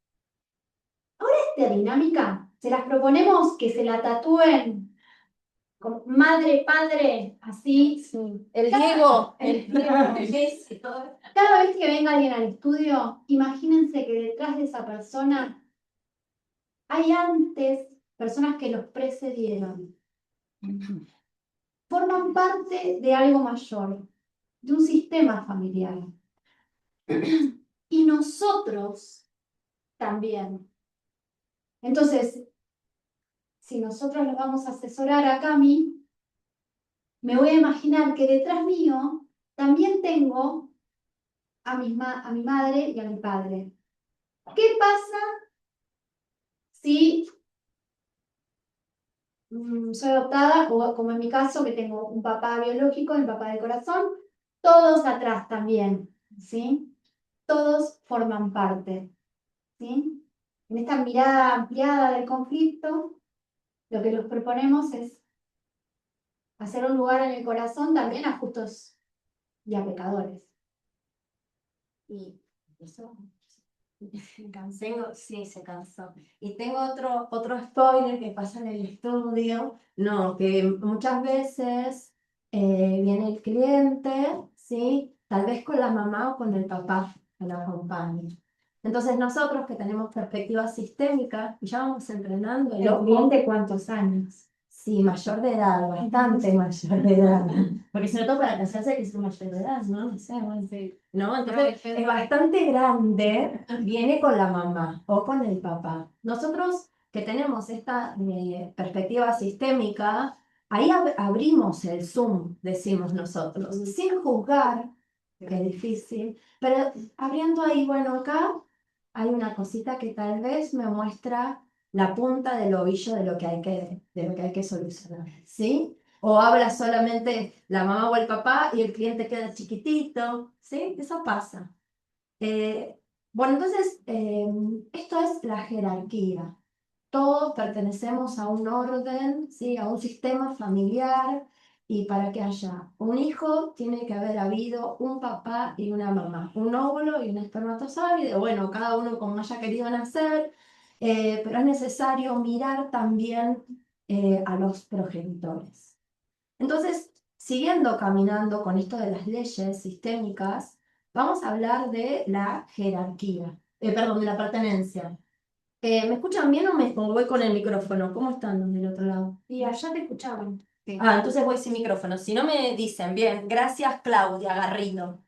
Speaker 2: Ahora esta dinámica, se las proponemos que se la tatúen con madre, padre, así.
Speaker 3: Sí. El Diego.
Speaker 2: El Diego. Cada vez que venga alguien al estudio, imagínense que detrás de esa persona hay antes personas que los precedieron. Forman parte de algo mayor, de un sistema familiar. Y nosotros también. Entonces, si nosotros los vamos a asesorar a Cami, me voy a imaginar que detrás mío también tengo a mi madre y a mi padre. ¿Qué pasa si soy adoptada, o como en mi caso, que tengo un papá biológico y un papá de corazón? Todos atrás también, ¿sí? Todos forman parte. ¿sí? En esta mirada ampliada del conflicto, lo que nos proponemos es hacer un lugar en el corazón también a justos y a pecadores.
Speaker 3: Y eso. Sí, se cansó. Y tengo otro spoiler que pasa en el estudio, no, que muchas veces viene el cliente, ¿sí? Tal vez con la mamá o con el papá que lo acompaña. Entonces nosotros que tenemos perspectiva sistémica, ya vamos entrenando
Speaker 2: ¿El cliente cuántos años?
Speaker 3: Sí, mayor de edad, bastante mayor de edad. Porque sobre todo para casarse hay que ser mayor de edad, ¿no? No sé, bueno, sí. ¿No? Entonces es bastante grande, viene con la mamá o con el papá. Nosotros que tenemos esta perspectiva sistémica, ahí abrimos el Zoom, decimos nosotros, sin juzgar, que es difícil, pero abriendo ahí, bueno, acá hay una cosita que tal vez me muestra la punta del ovillo de lo que hay que solucionar, ¿sí? O habla solamente la mamá o el papá y el cliente queda chiquitito, ¿sí? Eso pasa. Bueno, entonces, esto es la jerarquía. Todos pertenecemos a un orden, ¿sí? A un sistema familiar, y para que haya un hijo tiene que haber habido un papá y una mamá, un óvulo y un espermatozoide, bueno, cada uno como haya querido nacer, pero es necesario mirar también a los progenitores. Entonces, siguiendo caminando con esto de las leyes sistémicas, vamos a hablar de la jerarquía, perdón, de la pertenencia. ¿Me escuchan bien o voy con el micrófono? ¿Cómo están los del otro lado?
Speaker 2: Y allá te escuchaban.
Speaker 3: Sí. Ah, entonces voy sin micrófono. Si no me dicen, bien, gracias Claudia Garrido.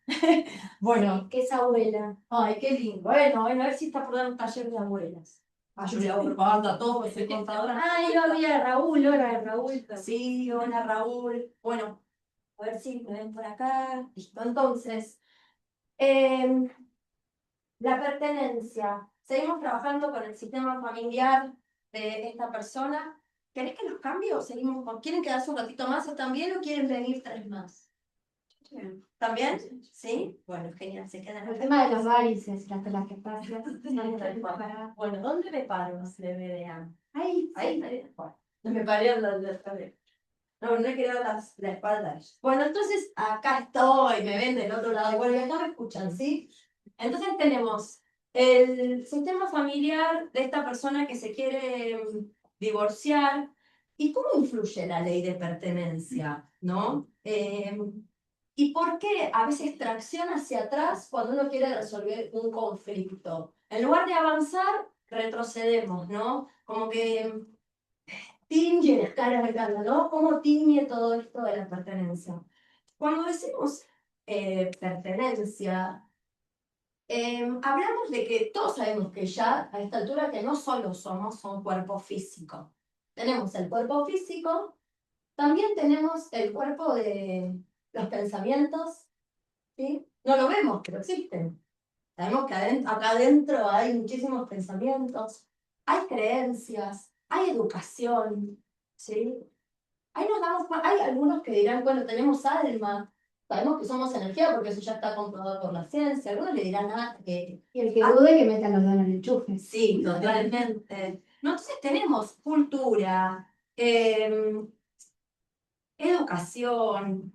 Speaker 3: Bueno.
Speaker 2: ¿Qué es abuela?
Speaker 3: Ay, qué lindo. Bueno, a ver si está por dar un taller de abuelas. Ah, yo le hago propaganda a todo, soy contadora.
Speaker 2: Ay, yo había Raúl, hola Raúl.
Speaker 3: Sí, hola Raúl. Bueno, a ver si me ven por acá. Listo, entonces, la pertenencia. Seguimos trabajando con el sistema familiar de esta persona. ¿Querés que los cambie o seguimos con? ¿Quieren quedarse un ratito más también o quieren venir 3 más? ¿También? ¿Sí? Bueno, genial, se quedan
Speaker 2: El
Speaker 3: acá.
Speaker 2: tema de las varices, las lactancias.
Speaker 3: Bueno, ¿dónde me paro? Se me vean.
Speaker 2: Ay,
Speaker 3: Ahí, ahí. Bueno, me paré a la espalda. No, no he quedado la espalda. Bueno, entonces acá estoy, me ven del otro lado. Bueno, y acá me escuchan, ¿sí? Entonces tenemos el sistema familiar de esta persona que se quiere divorciar. ¿Y cómo influye la ley de pertenencia? ¿No? ¿Y por qué a veces tracciona hacia atrás cuando uno quiere resolver un conflicto? En lugar de avanzar, retrocedemos, ¿no? Como que tiñe la cara de cada, ¿no? ¿Cómo tiñe todo esto de la pertenencia? Cuando decimos pertenencia, hablamos de que todos sabemos que ya a esta altura que no solo somos un cuerpo físico. Tenemos el cuerpo físico, también tenemos el cuerpo de los pensamientos, ¿sí? No lo vemos, pero existen. Sabemos que acá adentro hay muchísimos pensamientos, hay creencias, hay educación, ¿sí? Ahí nos damos hay algunos que dirán, bueno, tenemos alma, sabemos que somos energía porque eso ya está comprobado por la ciencia. Algunos le dirán, que...
Speaker 2: Y el que dude que metan los dedos en el enchufe.
Speaker 3: Sí, totalmente. No, entonces tenemos cultura, educación,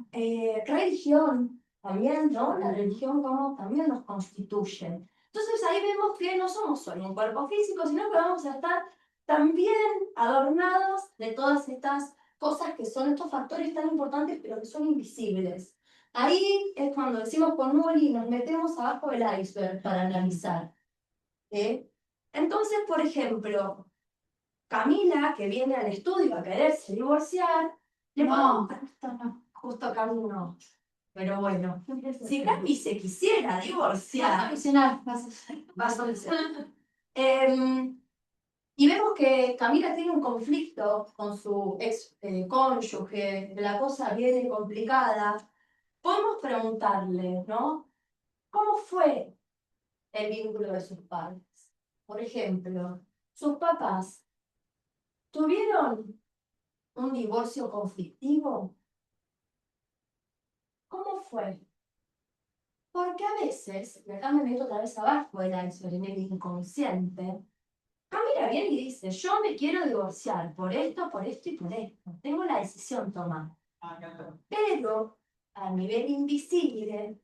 Speaker 3: religión también, ¿no? La religión como también nos constituye. Entonces ahí vemos que no somos solo un cuerpo físico, sino que vamos a estar también adornados de todas estas cosas que son estos factores tan importantes, pero que son invisibles. Ahí es cuando decimos con Mori, nos metemos abajo del iceberg para analizar. Entonces, por ejemplo, Camila, que viene al estudio a quererse divorciar,
Speaker 2: No,
Speaker 3: justo Camino. Pero bueno, si Cami se quisiera divorciar, va a solucionar. Y vemos que Camila tiene un conflicto con su ex cónyuge, la cosa viene complicada. Podemos preguntarle, ¿no? ¿Cómo fue el vínculo de sus padres? Por ejemplo, sus papás tuvieron un divorcio conflictivo. ¿Cómo fue? Porque a veces, y acá me meto otra vez abajo de la en el inconsciente, mira bien y dice, yo me quiero divorciar por esto y por esto. Tengo la decisión tomada. Pero a nivel invisible,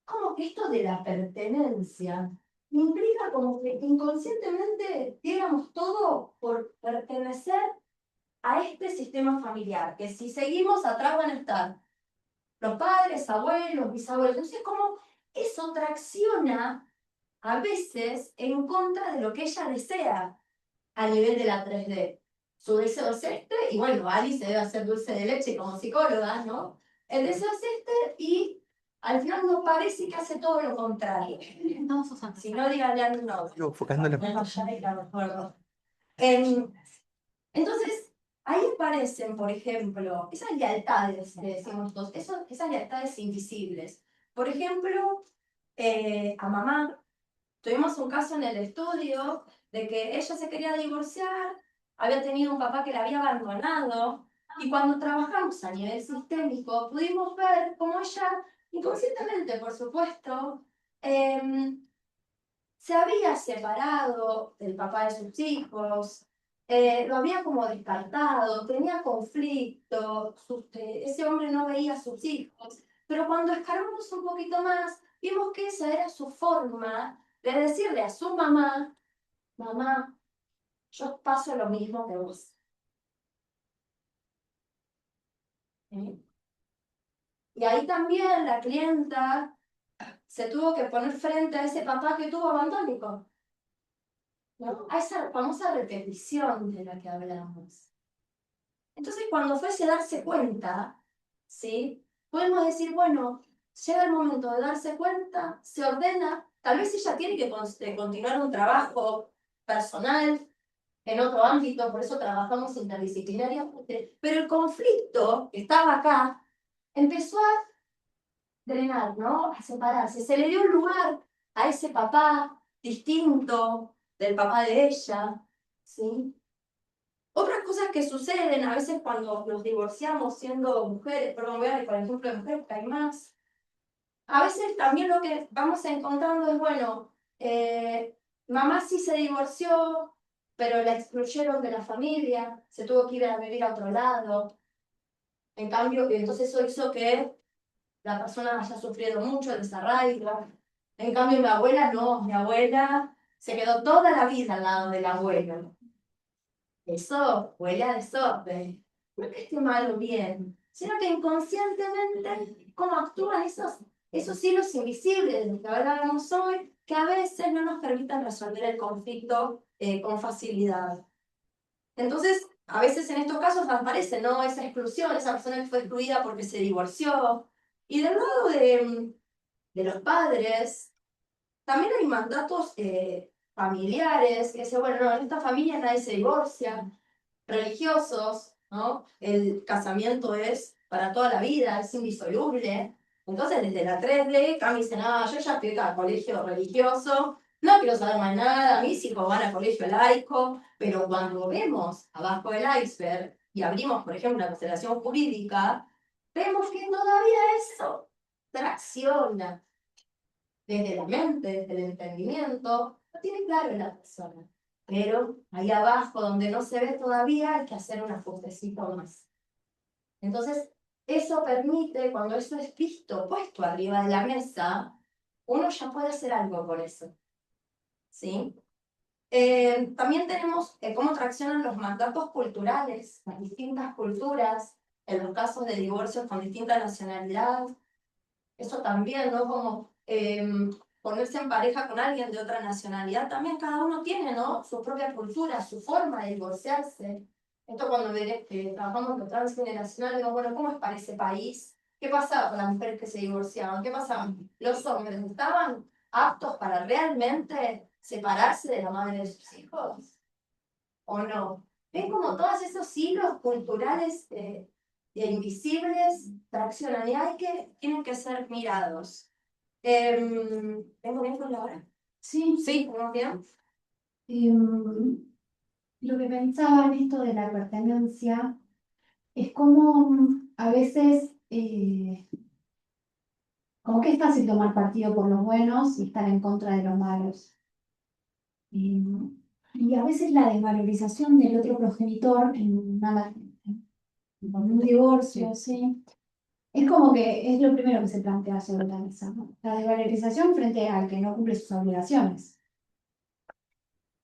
Speaker 3: como que esto de la pertenencia implica como que inconscientemente diéramos todo por pertenecer a este sistema familiar, que si seguimos atrás van a estar los padres, abuelos, bisabuelos. Entonces, como eso tracciona a veces en contra de lo que ella desea a nivel de la 3D. Su deseo es este, y bueno, Alice debe hacer dulce de leche como psicóloga, ¿no? El deseo es este, y al final no parece que hace todo lo contrario.
Speaker 1: Estamos usando.
Speaker 3: Si no, díganle a mi novio.
Speaker 4: Enfocando la...
Speaker 3: Entonces, ahí aparecen, por ejemplo, esas lealtades, que decimos todos, esas lealtades invisibles. Por ejemplo, a mamá, tuvimos un caso en el estudio de que ella se quería divorciar, había tenido un papá que la había abandonado, y cuando trabajamos a nivel sistémico, pudimos ver cómo ella, inconscientemente, por supuesto, se había separado del papá de sus hijos, lo había como descartado, tenía conflicto, ese hombre no veía a sus hijos, pero cuando escarbamos un poquito más, vimos que esa era su forma de decirle a su mamá, mamá, yo paso lo mismo que vos. ¿Sí? Y ahí también la clienta se tuvo que poner frente a ese papá que tuvo abandónico, ¿no? A esa famosa repetición de la que hablamos. Entonces, cuando fuese a darse cuenta, ¿sí? Podemos decir, bueno, llega el momento de darse cuenta, se ordena, tal vez ella tiene que continuar un trabajo personal en otro ámbito, por eso trabajamos interdisciplinariamente, pero el conflicto que estaba acá empezó a drenar, ¿no? A separarse. Se le dio un lugar a ese papá distinto del papá de ella, ¿sí? Otras cosas que suceden a veces cuando nos divorciamos siendo mujeres, perdón, voy a dar por ejemplo de mujeres, que hay más. A veces también lo que vamos encontrando es, bueno, mamá sí se divorció, pero la excluyeron de la familia, se tuvo que ir a vivir a otro lado. En cambio, entonces eso hizo que la persona haya sufrido mucho el desarraigo. En cambio, mi abuela no, mi abuela se quedó toda la vida al lado del abuelo. Eso huele a desorden. No es que esté mal o bien, sino que inconscientemente, cómo actúan esos hilos invisibles de los que hablábamos hoy, que a veces no nos permiten resolver el conflicto con facilidad. Entonces, a veces en estos casos aparece, ¿no? Esa exclusión, esa persona que fue excluida porque se divorció. Y del lado de los padres, también hay mandatos familiares que dicen, bueno, no, en esta familia nadie se divorcia, religiosos, ¿no? El casamiento es para toda la vida, es indisoluble. Entonces, desde la 3D, Cami dice, no, yo ya fui al colegio religioso, no quiero saber más nada, mis hijos van al colegio laico, pero cuando vemos abajo del iceberg y abrimos, por ejemplo, la constelación jurídica, vemos que todavía eso tracciona desde la mente, desde el entendimiento, lo tiene claro en la persona. Pero ahí abajo, donde no se ve todavía, hay que hacer un ajustecito más. Entonces, eso permite, cuando eso es visto, puesto arriba de la mesa, uno ya puede hacer algo con eso. ¿Sí? También tenemos cómo traccionan los mandatos culturales, las distintas culturas, en los casos de divorcios con distinta nacionalidad. Eso también, ¿no? Como ponerse en pareja con alguien de otra nacionalidad, también cada uno tiene, ¿no? Su propia cultura, su forma de divorciarse. Esto cuando trabajamos con transgeneracional, digo, bueno, ¿cómo es para ese país? ¿Qué pasaba con las mujeres que se divorciaban? ¿Qué pasaba? ¿Los hombres estaban aptos para realmente separarse de la madre de sus hijos? ¿O no? ¿Ven como todos esos hilos culturales invisibles traccionan y tienen que ser mirados? ¿Vengo bien con la hora?
Speaker 1: Sí,
Speaker 3: Sí, ¿vamos bien?
Speaker 1: lo que pensaba en esto de la pertenencia es como a veces
Speaker 5: como que es fácil tomar partido por los buenos y estar en contra de los malos. Eh, y a veces la desvalorización del otro progenitor en un divorcio, sí, es como que es lo primero que se plantea sobre la mesa, ¿no? La desvalorización frente al que no cumple sus obligaciones.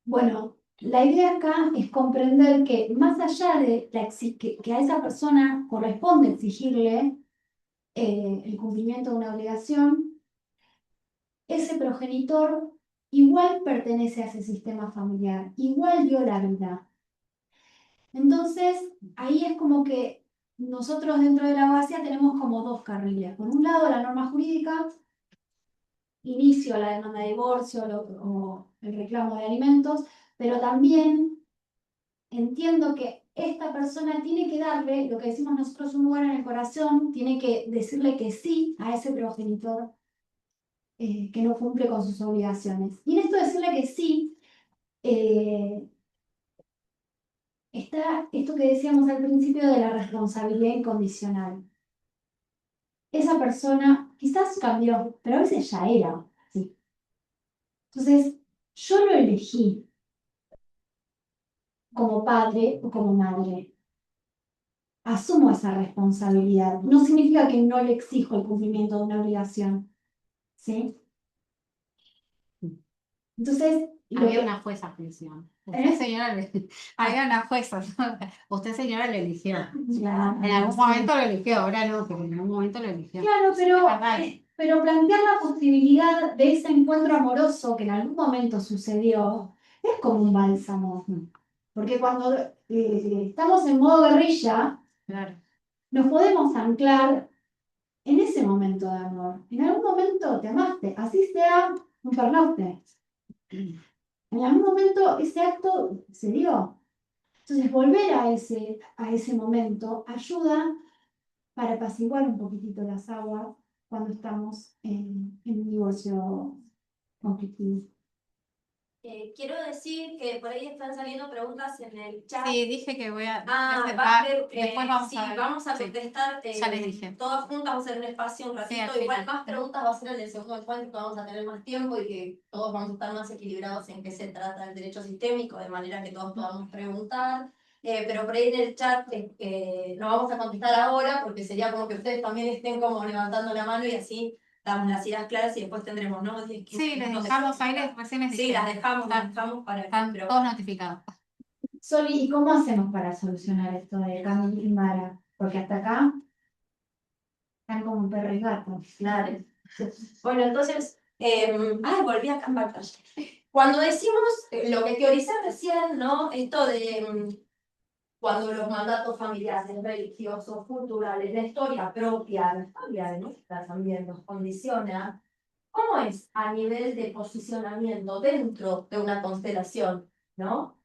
Speaker 5: Bueno, la idea acá es comprender que más allá de que a esa persona corresponde exigirle el cumplimiento de una obligación, ese progenitor igual pertenece a ese sistema familiar, igual dio la vida. Entonces, ahí es como que nosotros dentro de la abogacía tenemos como dos carriles. Por un lado, la norma jurídica, inicio a la demanda de divorcio o el reclamo de alimentos, pero también entiendo que esta persona tiene que darle, lo que decimos nosotros, un lugar en el corazón, tiene que decirle que sí a ese progenitor que no cumple con sus obligaciones. Y en esto de decirle que sí, eh, está esto que decíamos al principio de la responsabilidad incondicional. Esa persona quizás cambió, pero a veces ya era así. Entonces, yo lo elegí como padre o como madre. Asumo esa responsabilidad. No significa que no le exijo el cumplimiento de una obligación, ¿sí? Entonces,
Speaker 1: Había una jueza que decía, usted señora, había una jueza, ¿no? Usted señora lo eligió.
Speaker 5: claro,
Speaker 1: En algún momento lo eligió, ahora no, pero en algún momento lo eligió.
Speaker 5: claro,
Speaker 1: verdad.
Speaker 5: pero plantear la posibilidad de ese encuentro amoroso que en algún momento sucedió es como un bálsamo. Porque cuando estamos en modo guerrilla,
Speaker 1: Claro.
Speaker 5: nos podemos anclar en ese momento de amor. En algún momento te amaste, así sea un pernoute. En algún momento ese acto se dio. Entonces, volver a ese momento ayuda para apaciguar un poquitito las aguas cuando estamos en un divorcio conflictivo.
Speaker 3: Quiero decir que por ahí están saliendo preguntas en el chat.
Speaker 1: Sí, dije que voy a
Speaker 3: Después
Speaker 1: vamos
Speaker 3: sí,
Speaker 1: a ver.
Speaker 3: vamos a
Speaker 1: Sí,
Speaker 3: contestar
Speaker 1: ya les dije.
Speaker 3: todas juntas, vamos a hacer un espacio un ratito.
Speaker 1: al
Speaker 3: Igual
Speaker 1: final.
Speaker 3: más preguntas va a ser en el segundo encuentro, que vamos a tener más tiempo y que todos vamos a estar más equilibrados en qué se trata el derecho sistémico, de manera que todos podamos preguntar. Pero por ahí en el chat no vamos a contestar ahora porque sería como que ustedes también estén como levantando la mano y así damos las ideas claras y después tendremos, ¿no? 10, 15
Speaker 1: Sí, les
Speaker 3: minutos de
Speaker 1: dejamos
Speaker 3: preguntas.
Speaker 1: ahí, recién les
Speaker 3: Sí,
Speaker 1: dije.
Speaker 3: las dejamos para
Speaker 1: Están
Speaker 3: pero-
Speaker 1: todos notificados.
Speaker 5: Soli, ¿y cómo hacemos para solucionar esto de Cami y Mara? Porque hasta acá están como un perro y gato.
Speaker 3: Claro. Bueno, entonces, volví a cambiar pantalla. Cuando decimos lo que teoricé recién, ¿no? Esto de cuando los mandatos familiares, religiosos, culturales, la historia propia, la historia de nuestra también nos condiciona, ¿cómo es a nivel de posicionamiento dentro de una constelación, ¿no?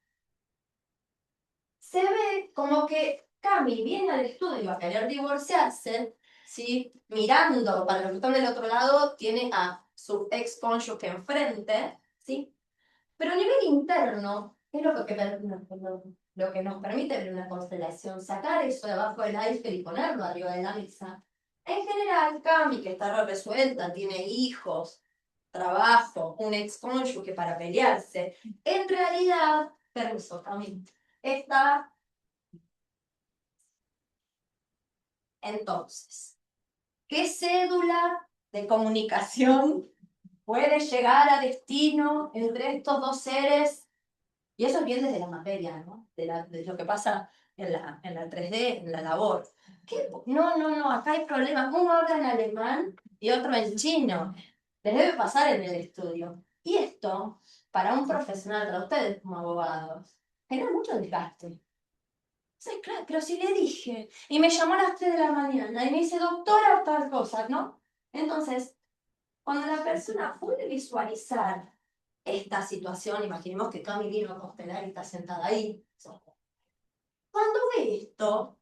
Speaker 3: Se ve como que Cami viene al estudio a querer divorciarse, ¿sí? Mirando para los que están del otro lado, tiene a su ex cónyuge enfrente, ¿sí? Pero a nivel interno, es lo que nos permite ver una constelación, sacar eso de abajo del iceberg y ponerlo arriba de la mesa. En general, Cami, que está resuelta, tiene hijos, trabajo, un ex cónyuge para pelearse, en realidad, permiso, Cami, está. Entonces, ¿qué cédula de comunicación puede llegar a destino entre estos dos seres? Y eso viene desde la materia, ¿no? De lo que pasa en la 3D, en la labor. ¿Qué? No, acá hay problemas. Uno habla en alemán y otro en chino. Les debe pasar en el estudio. Y esto, para un profesional, para ustedes como abogados, genera mucho desgaste. Sí, claro, pero si le dije, y me llamó a las 3 de la mañana y me dice, doctora, tal cosa, ¿no? Entonces, cuando la persona puede visualizar esta situación, imaginemos que Cami vino a constelar y está sentada ahí. Cuando ve esto,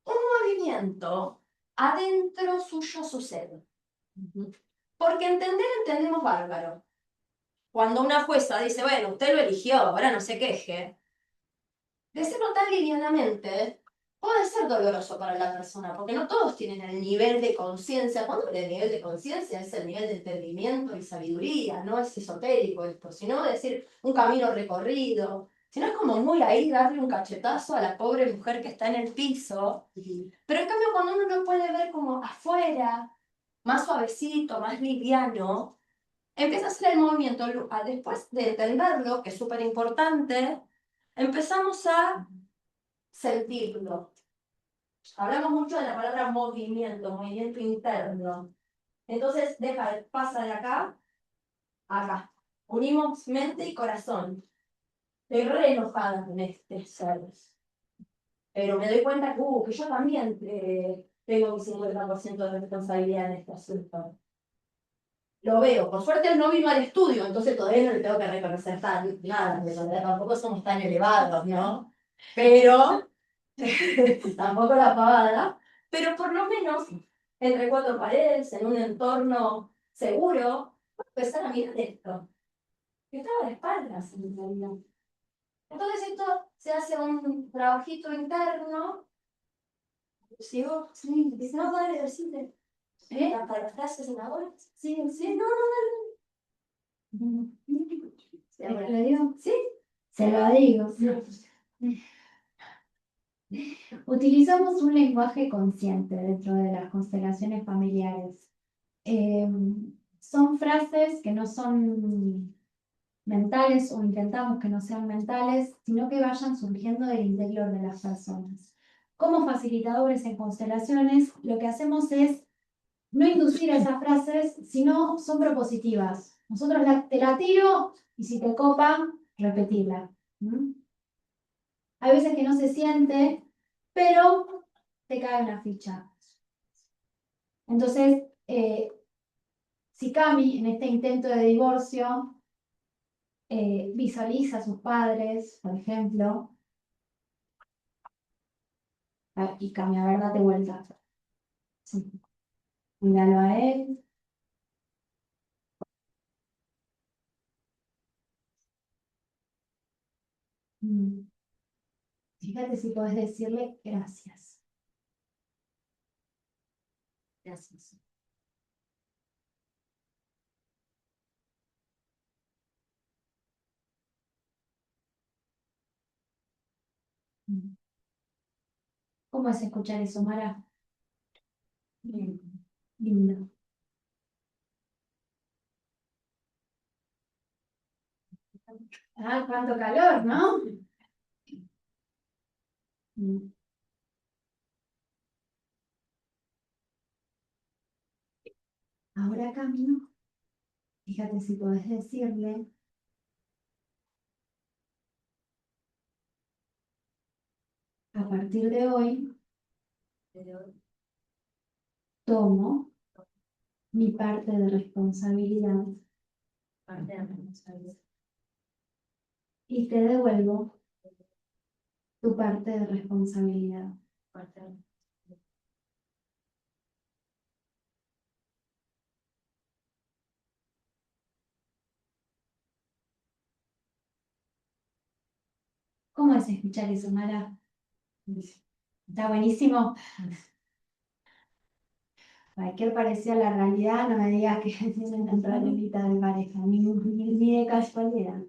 Speaker 3: un movimiento adentro suyo sucede. Porque entendemos bárbaro. Cuando una jueza dice, bueno, usted lo eligió, ahora no se queje, decirlo tan livianamente, puede ser doloroso para la persona, porque no todos tienen el nivel de conciencia. Cuando el nivel de conciencia es el nivel de entendimiento y sabiduría, no es esotérico esto, sino decir un camino recorrido, sino es como muy ahí darle un cachetazo a la pobre mujer que está en el piso. Pero en cambio cuando uno lo puede ver como afuera, más suavecito, más liviano, empieza a hacer el movimiento. Después de entenderlo, que es súper importante, empezamos a sentirlo. Hablamos mucho de la palabra movimiento, movimiento interno. Entonces, pasa de acá a acá. Unimos mente y corazón. Estoy re enojada con este ser. Pero me doy cuenta que yo también tengo mi 50% de responsabilidad en este asunto. Lo veo. Por suerte él no vino al estudio, entonces todavía no le tengo que reconocer nada. Tampoco somos tan elevados, ¿no? Pero tampoco la pavada, pero por lo menos entre cuatro paredes, en un entorno seguro, puedo empezar a mirar esto. Yo estaba de espaldas en realidad. Entonces esto se hace un trabajito interno. ¿Sigo? Sí, no, dale, decide. ¿Para las frases en ahora? Sí, sí, no, no, dale.
Speaker 5: ¿Se lo digo?
Speaker 3: Sí.
Speaker 5: Se lo digo. Utilizamos un lenguaje consciente dentro de las constelaciones familiares. Son frases que no son mentales o intentamos que no sean mentales, sino que vayan surgiendo del interior de las personas. Como facilitadores en constelaciones, lo que hacemos es no inducir esas frases, sino son propositivas. Nosotros te la tiro y si te copa, repetirla. Hay veces que no se siente, pero te cae una ficha. Entonces, si Cami en este intento de divorcio visualiza a sus padres, por ejemplo, y Cami, a ver, date vuelta. Sí. Míralo a él. Fíjate si podés decirle gracias. Gracias. ¿Cómo es escuchar eso, Mara? Bien. Lindo. Ah, cuánto calor, ¿no? Ahora camino. Fíjate si podés decirle. A partir de hoy, tomo mi parte de responsabilidad y te devuelvo tu parte de responsabilidad. ¿Cómo es escuchar eso, Mara? Está buenísimo. Cualquier parecido a la realidad, no me digas que tienen una problemita de pareja, ni de casualidad.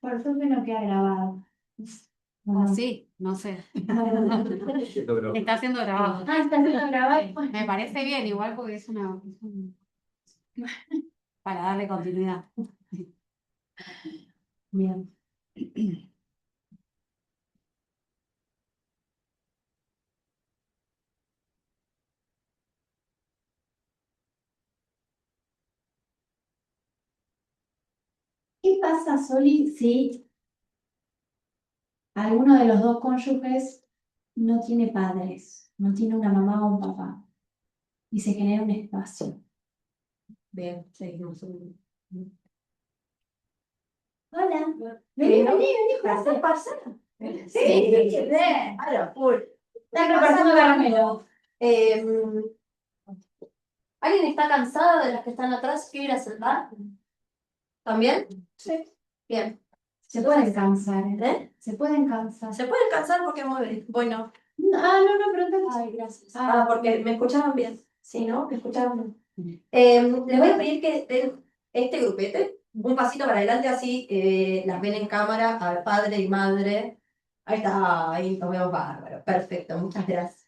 Speaker 5: Por suerte no queda grabado.
Speaker 1: O sí, no sé. Está siendo grabado.
Speaker 5: Ah, está siendo grabado.
Speaker 1: Me parece bien, igual porque es para darle continuidad.
Speaker 5: Bien. ¿Qué pasa, Soli, si alguno de los dos cónyuges no tiene padres, no tiene una mamá o un papá y se genera un espacio?
Speaker 3: Bien, seguimos.
Speaker 5: Hola. Vení,
Speaker 3: Pasa.
Speaker 5: Sí, ven.
Speaker 3: Claro, full.
Speaker 5: Están repartiendo caramelo.
Speaker 3: ¿Alguien está cansado de las que están atrás? ¿Quiere ir a sentar? ¿También? Sí. Bien.
Speaker 5: Se pueden cansar, ¿eh?
Speaker 3: ¿Eh?
Speaker 5: Se pueden cansar.
Speaker 3: Se pueden cansar porque mueven. Bueno.
Speaker 5: No, pero entonces.
Speaker 3: Ay, gracias.
Speaker 5: Ah,
Speaker 3: Porque me escuchaban bien. Sí, ¿no? Me escuchaban bien. Les voy a pedir que den este grupete, un pasito para adelante, así las ven en cámara, al padre y madre. Ahí está, ahí nos vemos bárbaro. Perfecto, muchas gracias.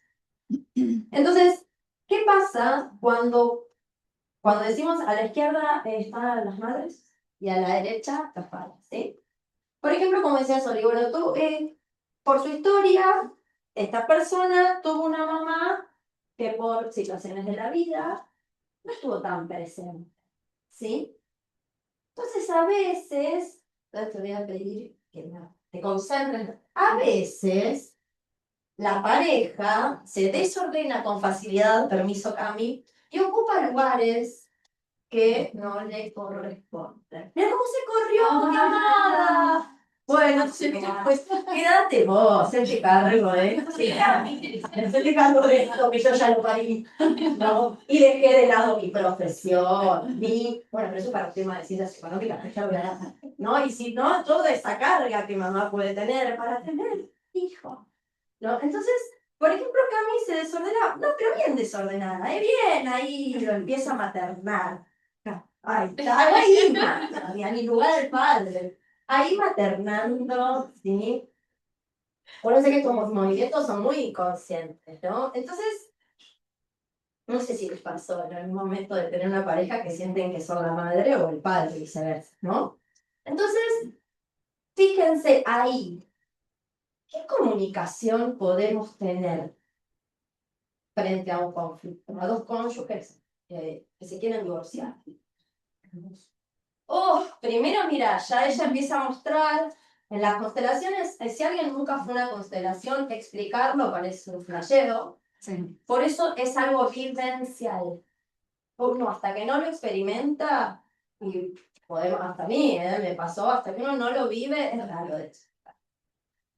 Speaker 3: Entonces, ¿qué pasa cuando decimos a la izquierda están las madres y a la derecha los padres? ¿Sí? Por ejemplo, como decía Soli, bueno, tú, por su historia, esta persona tuvo una mamá que por situaciones de la vida no estuvo tan presente, ¿sí? Entonces, a veces, entonces te voy a pedir que te concentres, a veces la pareja se desordena con facilidad, permiso Cami, y ocupa lugares que no le corresponden. ¡Mira cómo se corrió, mi amada! Bueno, pues quédate vos, hacete cargo de esto. Hacete cargo de esto, que yo ya lo parí. ¿No? Y dejé de lado mi profesión, bueno, pero eso para el tema de ciencias económicas, que ya hablará, ¿no? Y si no, toda esa carga que mamá puede tener para tener hijo, ¿no? Entonces, por ejemplo, Cami se desordena, no, pero bien desordenada, bien, ahí lo empieza a maternar. Ahí está, ahí, a mi lugar del padre. Ahí maternando, ¿sí? Por eso que estos movimientos son muy inconscientes, ¿no? Entonces, no sé si les pasó en algún momento de tener una pareja que sienten que son la madre o el padre, viceversa, ¿no? Entonces, fíjense ahí, ¿qué comunicación podemos tener frente a un conflicto? A dos cónyuges que se quieren divorciar. Primero, mira, ya ella empieza a mostrar en las constelaciones, si alguien nunca fue a una constelación, explicarlo parece un flashero.
Speaker 1: Sí.
Speaker 3: Por eso es algo vivencial. Uno hasta que no lo experimenta, y podemos, hasta a mí, me pasó, hasta que uno no lo vive, es raro de explicar.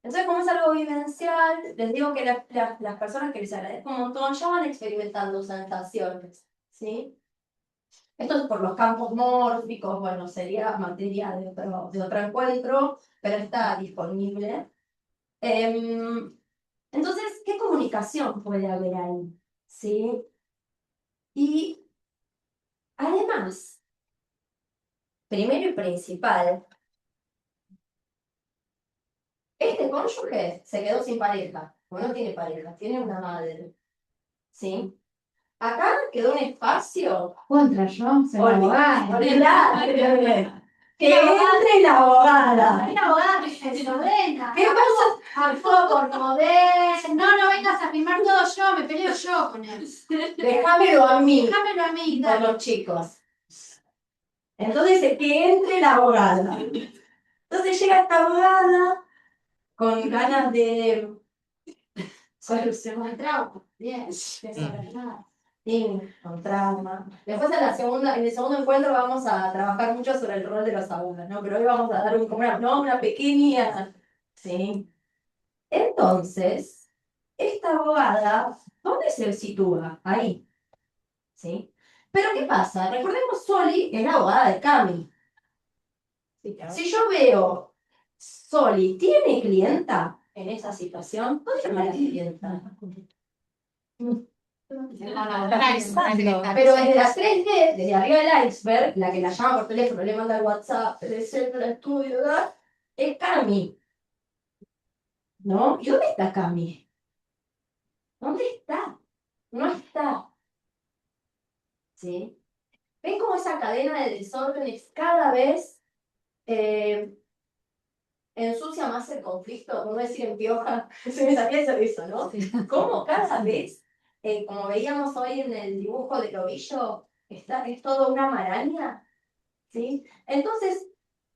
Speaker 3: Entonces, como es algo vivencial, les digo que las personas que les agradezco un montón ya van experimentando sensaciones, ¿sí? Esto es por los campos mórficos, bueno, sería materia de otro encuentro, pero está disponible. Entonces, ¿qué comunicación puede haber ahí? ¿Sí? Y además, primero y principal, este cónyuge se quedó sin pareja, o no tiene pareja, tiene una madre. ¿Sí? Acá quedó un espacio.
Speaker 5: Contra yo, soy la abogada.
Speaker 3: Olvidate. Que entre la abogada.
Speaker 5: Soy la abogada que se desordena.
Speaker 3: ¿Qué pasa?
Speaker 5: Al fuego por poder. No vengas a firmar todo yo, me peleo yo con él.
Speaker 3: Déjamelo a mí,
Speaker 5: Déjamelo a mí,
Speaker 3: con
Speaker 5: dale.
Speaker 3: los chicos. Entonces, que entre la abogada. Entonces llega esta abogada con ganas de solucionar el trauma.
Speaker 5: Bien, desordenada.
Speaker 3: Sí, con trauma. Después en el segundo encuentro vamos a trabajar mucho sobre el rol de los abogados, ¿no? Pero hoy vamos a dar una pequeña, ¿sí? Entonces, esta abogada, ¿dónde se sitúa? Ahí, ¿sí? Pero ¿qué pasa? Recordemos, Soli es la abogada de Cami. Si yo veo, Soli, ¿tiene clienta en esa situación? ¿Dónde está la clienta? Pero desde las 3D, desde arriba del iceberg, la que la llama por teléfono, le manda el WhatsApp, el centro de estudio, ¿verdad? Es Cami. ¿No? ¿Y dónde está Cami? ¿Dónde está? No está. ¿Sí? ¿Ven cómo esa cadena de desórdenes cada vez ensucia más el conflicto? Por no decir empioja. Se me salía eso, ¿no? ¿Cómo cada vez, como veíamos hoy en el dibujo del ovillo, es todo una maraña? ¿Sí? Entonces,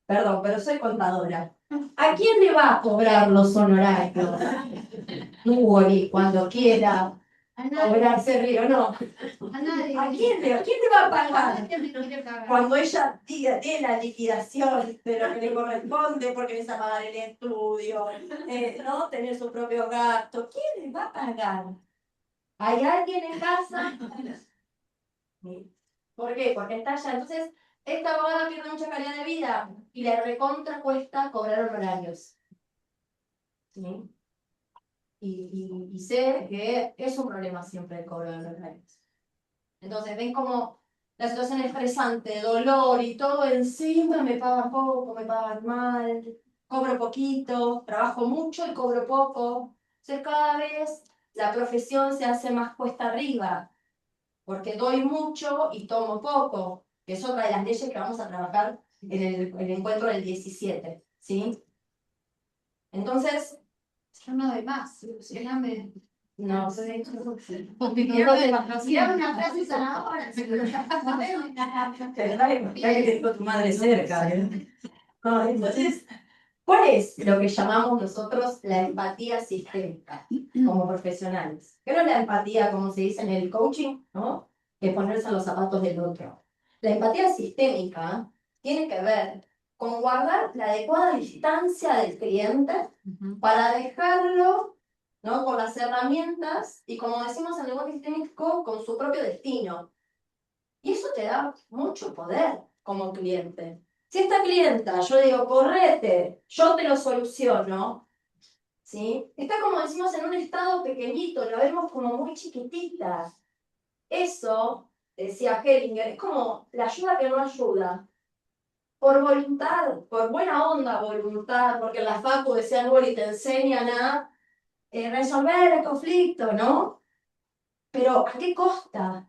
Speaker 3: perdón, pero soy contadora. ¿A quién le va a cobrar los honorarios? Wally, cuando quiera
Speaker 5: A nadie.
Speaker 3: cobrarse río, no.
Speaker 5: A nadie.
Speaker 3: ¿A quién le va a pagar?
Speaker 5: Nadie me quiere pagar.
Speaker 3: Cuando ella tiene la liquidación de lo que le corresponde porque les va a pagar el estudio, ¿no? Tener su propio gasto. ¿Quién le va a pagar? ¿Hay alguien en casa? ¿Por qué? Porque está allá. Entonces, esta abogada pierde mucha calidad de vida y le recontra cuesta cobrar honorarios. ¿Sí? Y sé que es un problema siempre el cobro de honorarios. Entonces, ven como la situación estresante, dolor y todo encima, me pagan poco, me pagan mal, cobro poquito, trabajo mucho y cobro poco. Entonces, cada vez la profesión se hace más cuesta arriba, porque doy mucho y tomo poco, que es otra de las leyes que vamos a trabajar en el encuentro del 17, ¿sí? Entonces,
Speaker 5: Yo no doy más, ilusioname.
Speaker 3: no.
Speaker 5: Tirame una frase sanadora.
Speaker 3: Ya que tengo tu madre cerca. No, entonces, ¿cuál es lo que llamamos nosotros la empatía sistémica como profesionales? ¿Qué no es la empatía, como se dice en el coaching, ¿no? Que es ponerse en los zapatos del otro. La empatía sistémica tiene que ver con guardar la adecuada distancia del cliente para dejarlo, ¿no? Con las herramientas y, como decimos en el lenguaje sistémico, con su propio destino. Y eso te da mucho poder como cliente. Si esta clienta, yo digo, correte, yo te lo soluciono, ¿sí? Está, como decimos, en un estado pequeñito, la vemos como muy chiquitita. Eso, decía Hellinger, es como la ayuda que no ayuda. Por voluntad, por buena onda voluntad, porque en la facu decían, bueno, y te enseñan a resolver el conflicto, ¿no? Pero ¿a qué costa?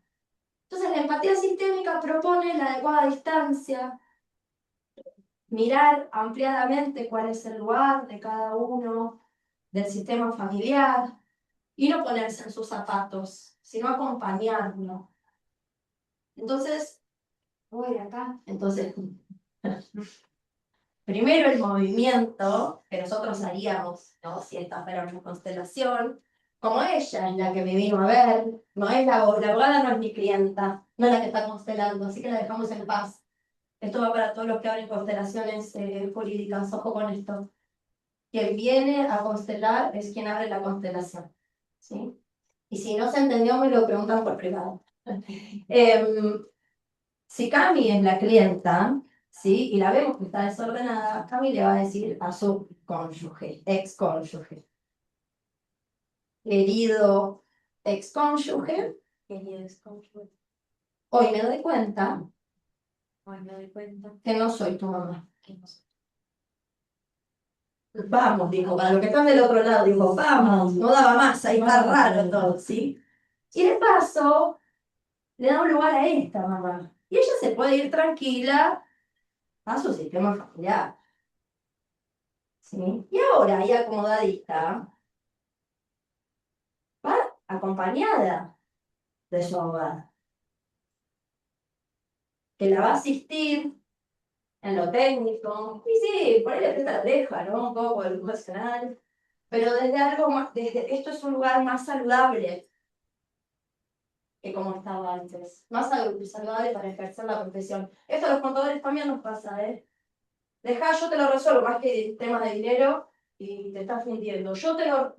Speaker 3: Entonces la empatía sistémica propone la adecuada distancia, mirar ampliadamente cuál es el lugar de cada uno del sistema familiar y no ponerse en sus zapatos, sino acompañarlo. Entonces, voy acá. Entonces, primero el movimiento que nosotros haríamos, ¿no? Si esta fuera una constelación, como ella es la que me vino a ver, no es la abogada no es mi clienta, no es la que está constelando, así que la dejamos en paz. Esto va para todos los que abren constelaciones jurídicas, ojo con esto. Quien viene a constelar es quien abre la constelación, ¿sí? Y si no se entendió, me lo preguntan por privado. Si Cami es la clienta, ¿sí? Y la vemos que está desordenada, Cami le va a decir a su cónyuge, ex-cónyuge. Querido ex-cónyuge, hoy me doy cuenta que no soy tu mamá. Vamos, dijo, para los que están del otro lado, dijo, vamos, no daba más, ahí está raro todo, ¿sí? Y de paso, le da un lugar a esta mamá. Y ella se puede ir tranquila a su sistema familiar, ¿sí? Y ahora, ahí acomodadita, va acompañada de su abogada, que la va a asistir en lo técnico. Y sí, por ahí le presta la oreja, ¿no? Un poco emocional. Pero desde algo más, desde esto es un lugar más saludable que como estaba antes. Más saludable para ejercer la profesión. Esto a los contadores también nos pasa, ¿eh? Dejá, yo te lo resuelvo, más que temas de dinero y te estás mintiendo. Yo te lo...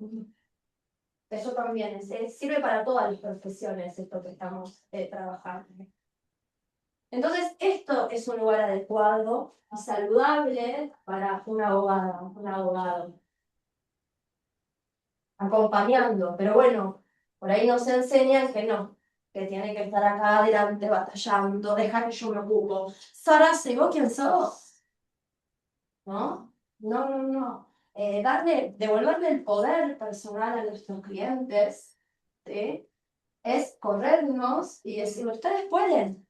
Speaker 3: Eso también sirve para todas las profesiones, esto que estamos trabajando. Entonces, esto es un lugar adecuado y saludable para una abogada, un abogado. Acompañando, pero bueno, por ahí nos enseñan que no, que tiene que estar acá adelante batallando, dejar que yo me ocupo. Sara, ¿y vos quién sos? ¿No? No, no, no. Devolverle el poder personal a nuestros clientes, ¿sí? Es corrernos y decir, ustedes pueden.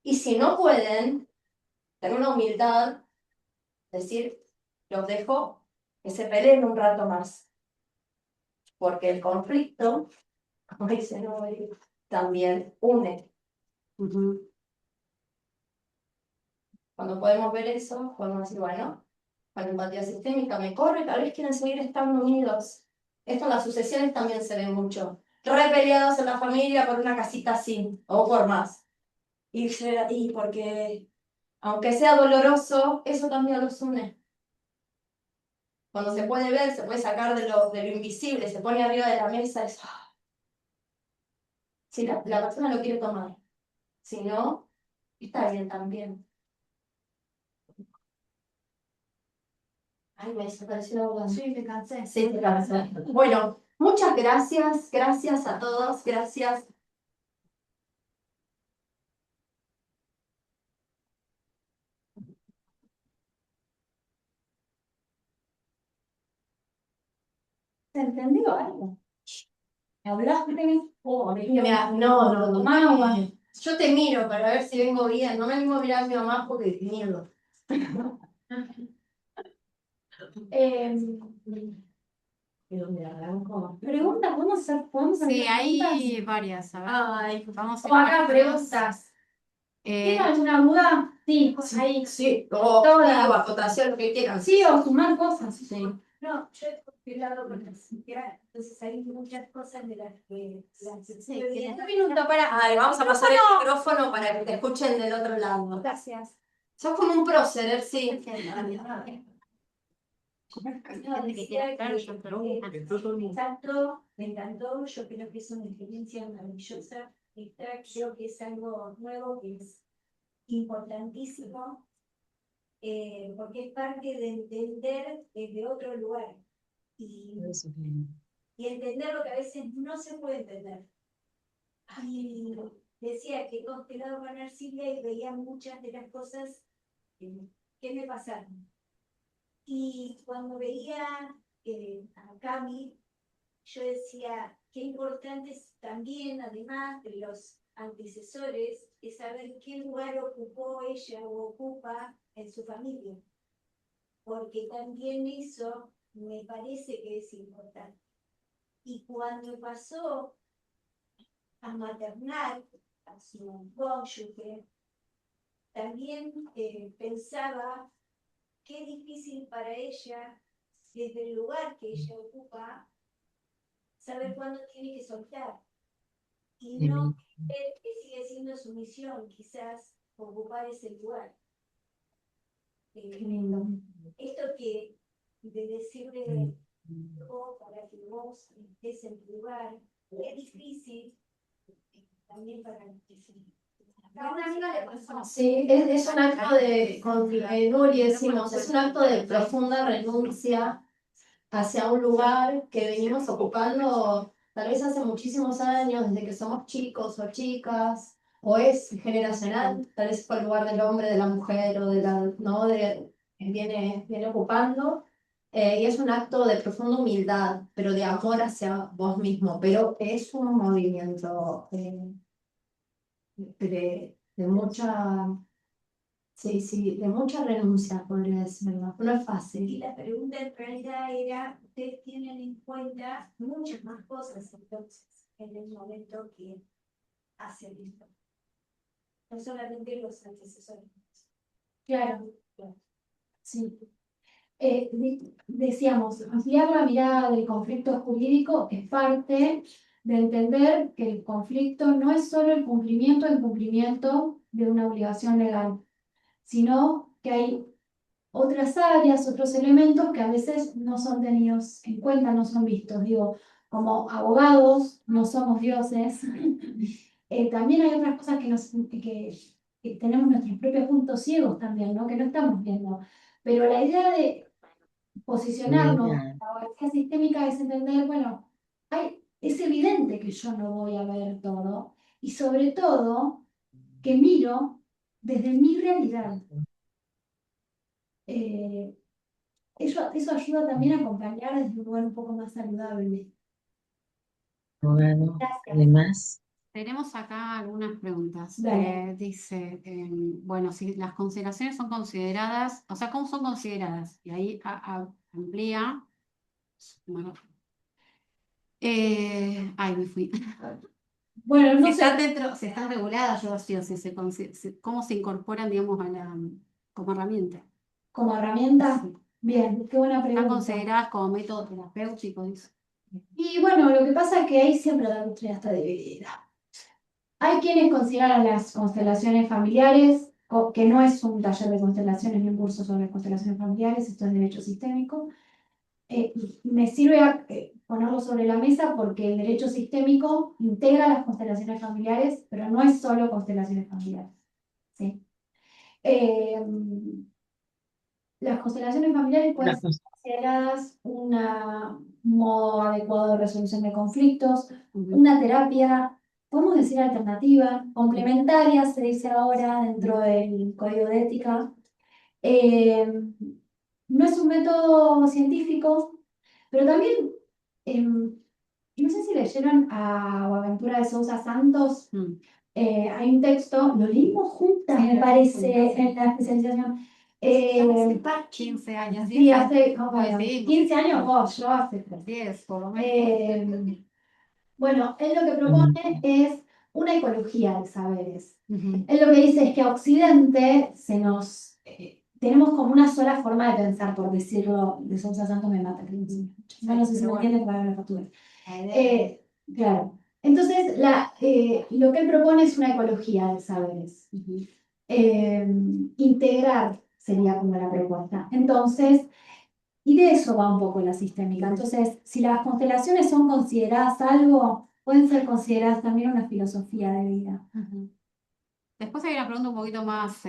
Speaker 3: Y si no pueden, tener una humildad, decir, los dejo que se peleen un rato más. Porque el conflicto, como dice Noel, también une. Cuando podemos ver eso, podemos decir, bueno, con empatía sistémica me corre, tal vez quieren seguir estando unidos. Esto en las sucesiones también se ve mucho. Re peleados en la familia por una casita así, o por más. Y porque, aunque sea doloroso, eso también los une. Cuando se puede ver, se puede sacar de lo invisible, se pone arriba de la mesa, es... Si la persona lo quiere tomar. Si no, Está bien también. Ay, me desapareció la boca.
Speaker 2: Sí, me cansé.
Speaker 3: Sí, te cansé. Bueno, muchas gracias. Gracias a todos. Gracias.
Speaker 5: ¿Se entendió algo? ¿Hablaste?
Speaker 3: Oh, no, tomá agua. Yo te miro para ver si vengo bien. No me animo a mirar a mi mamá porque te miedo.
Speaker 5: Preguntas, ¿podemos hacer
Speaker 2: Sí,
Speaker 5: preguntas?
Speaker 2: hay varias. A ver,
Speaker 3: Ay,
Speaker 2: vamos a
Speaker 5: O acá
Speaker 2: ir con
Speaker 5: preguntas. ¿Tienen alguna duda? Sí, ahí.
Speaker 3: sí, o
Speaker 5: Todas.
Speaker 3: acotación, lo que quieran.
Speaker 5: Sí, o sumar cosas.
Speaker 3: Sí.
Speaker 6: No, yo he compilado con la psiquiatra, entonces hay muchas cosas de las que
Speaker 5: Un minuto para.
Speaker 3: Ay, vamos a pasar el micrófono para que te escuchen del otro lado.
Speaker 5: Gracias.
Speaker 3: Sos como un prócer, sí.
Speaker 2: gente que quiera hablar, yo pregunto.
Speaker 6: me encantó, yo creo que es una experiencia maravillosa, creo que es algo nuevo, que es importantísimo, porque es parte de entender desde otro lugar y entender lo que a veces no se puede entender. Y decía que constelado con Arcilia y veía muchas de las cosas que me pasaron. Y cuando veía a Cami, yo decía, qué importante es también, además de los antecesores, es saber qué lugar ocupó ella o ocupa en su familia. Porque también eso me parece que es importante. Y cuando pasó a maternar a su cónyuge, también pensaba qué difícil para ella, desde el lugar que ella ocupa, saber cuándo tiene que soltar y no ver que sigue siendo su misión, quizás ocupar ese lugar. Esto que de decirle para que vos estés en tu lugar, es difícil también para
Speaker 3: Sí, es un acto de, con Nuri decimos, es un acto de profunda renuncia hacia un lugar que venimos ocupando tal vez hace muchísimos años, desde que somos chicos o chicas, o es generacional, tal vez por el lugar del hombre, de la mujer, o de la, ¿no? Viene ocupando, y es un acto de profunda humildad, pero de amor hacia vos mismo, pero es un movimiento de mucha, sí, sí, de mucha renuncia, podría decirlo, no es
Speaker 6: Y
Speaker 3: fácil.
Speaker 6: la pregunta en realidad era, ustedes tienen en cuenta muchas más cosas entonces, en el momento que hacen esto. No solamente los antecesores.
Speaker 5: Claro. Sí. Decíamos, ampliar la mirada del conflicto jurídico es parte de entender que el conflicto no es solo el cumplimiento o incumplimiento de una obligación legal, sino que hay otras áreas, otros elementos que a veces no son tenidos en cuenta, no son vistos. Digo, como abogados no somos dioses. También hay otras cosas que tenemos nuestros propios puntos ciegos también, ¿no? Que no estamos viendo. Pero la idea de posicionarnos en la abogacía sistémica es entender, bueno, es evidente que yo no voy a ver todo y sobre todo que miro desde mi realidad. Eso ayuda también a acompañar desde un lugar un poco más saludable.
Speaker 7: Bueno,
Speaker 5: Gracias.
Speaker 7: además,
Speaker 2: Tenemos acá algunas preguntas.
Speaker 5: Dale.
Speaker 2: Dice, bueno, si las consideraciones son consideradas, o sea, ¿cómo son consideradas? Y ahí amplía. Bueno, ay, me fui.
Speaker 5: Bueno, no
Speaker 2: Si
Speaker 5: sé,
Speaker 2: están dentro, si están reguladas, yo sí, o si cómo se incorporan, digamos, como herramienta.
Speaker 5: como herramienta,
Speaker 2: Sí.
Speaker 5: bien, qué buena
Speaker 2: Están
Speaker 5: pregunta.
Speaker 2: consideradas como método terapéutico, dice.
Speaker 5: Y bueno, lo que pasa es que ahí siempre la industria está dividida. Hay quienes consideran las constelaciones familiares, que no es un taller de constelaciones ni un curso sobre constelaciones familiares, esto es derecho sistémico. Me sirve ponerlo sobre la mesa porque el derecho sistémico integra las constelaciones familiares, pero no es solo constelaciones familiares. ¿sí? Eh, las constelaciones familiares pueden
Speaker 7: Una
Speaker 5: ser
Speaker 7: cosa.
Speaker 5: consideradas un modo adecuado de resolución de conflictos, una terapia, podemos decir alternativa, complementaria, se dice ahora dentro del código de ética. Eh, no es un método científico, pero también, no sé si leyeron a Boaventura de Sousa Santos, hay un texto, lo leímos juntas,
Speaker 1: Sí,
Speaker 5: me
Speaker 1: lo
Speaker 5: parece,
Speaker 1: leímos.
Speaker 5: en la especialización.
Speaker 1: Hace 15 años,
Speaker 5: Sí,
Speaker 1: 10 años.
Speaker 5: hace bueno,
Speaker 1: Sí,
Speaker 5: 15 años vos, yo hace
Speaker 1: 10 por lo menos.
Speaker 5: bueno, él lo que propone es una ecología de saberes.
Speaker 1: Ujú.
Speaker 5: Él lo que dice es que a Occidente tenemos como una sola forma de pensar, por decirlo, de Sousa Santos me mata, que no sé si
Speaker 1: pero
Speaker 5: me
Speaker 1: bueno.
Speaker 5: entiende para la factura.
Speaker 1: La idea
Speaker 5: Claro. Entonces, lo que él propone es una ecología de saberes.
Speaker 1: Ujú.
Speaker 5: Integrar sería como la propuesta. Entonces, y de eso va un poco la sistémica. Entonces, si las constelaciones son consideradas algo, pueden ser consideradas también una filosofía de vida.
Speaker 1: Ujú. Después hay una pregunta un poquito más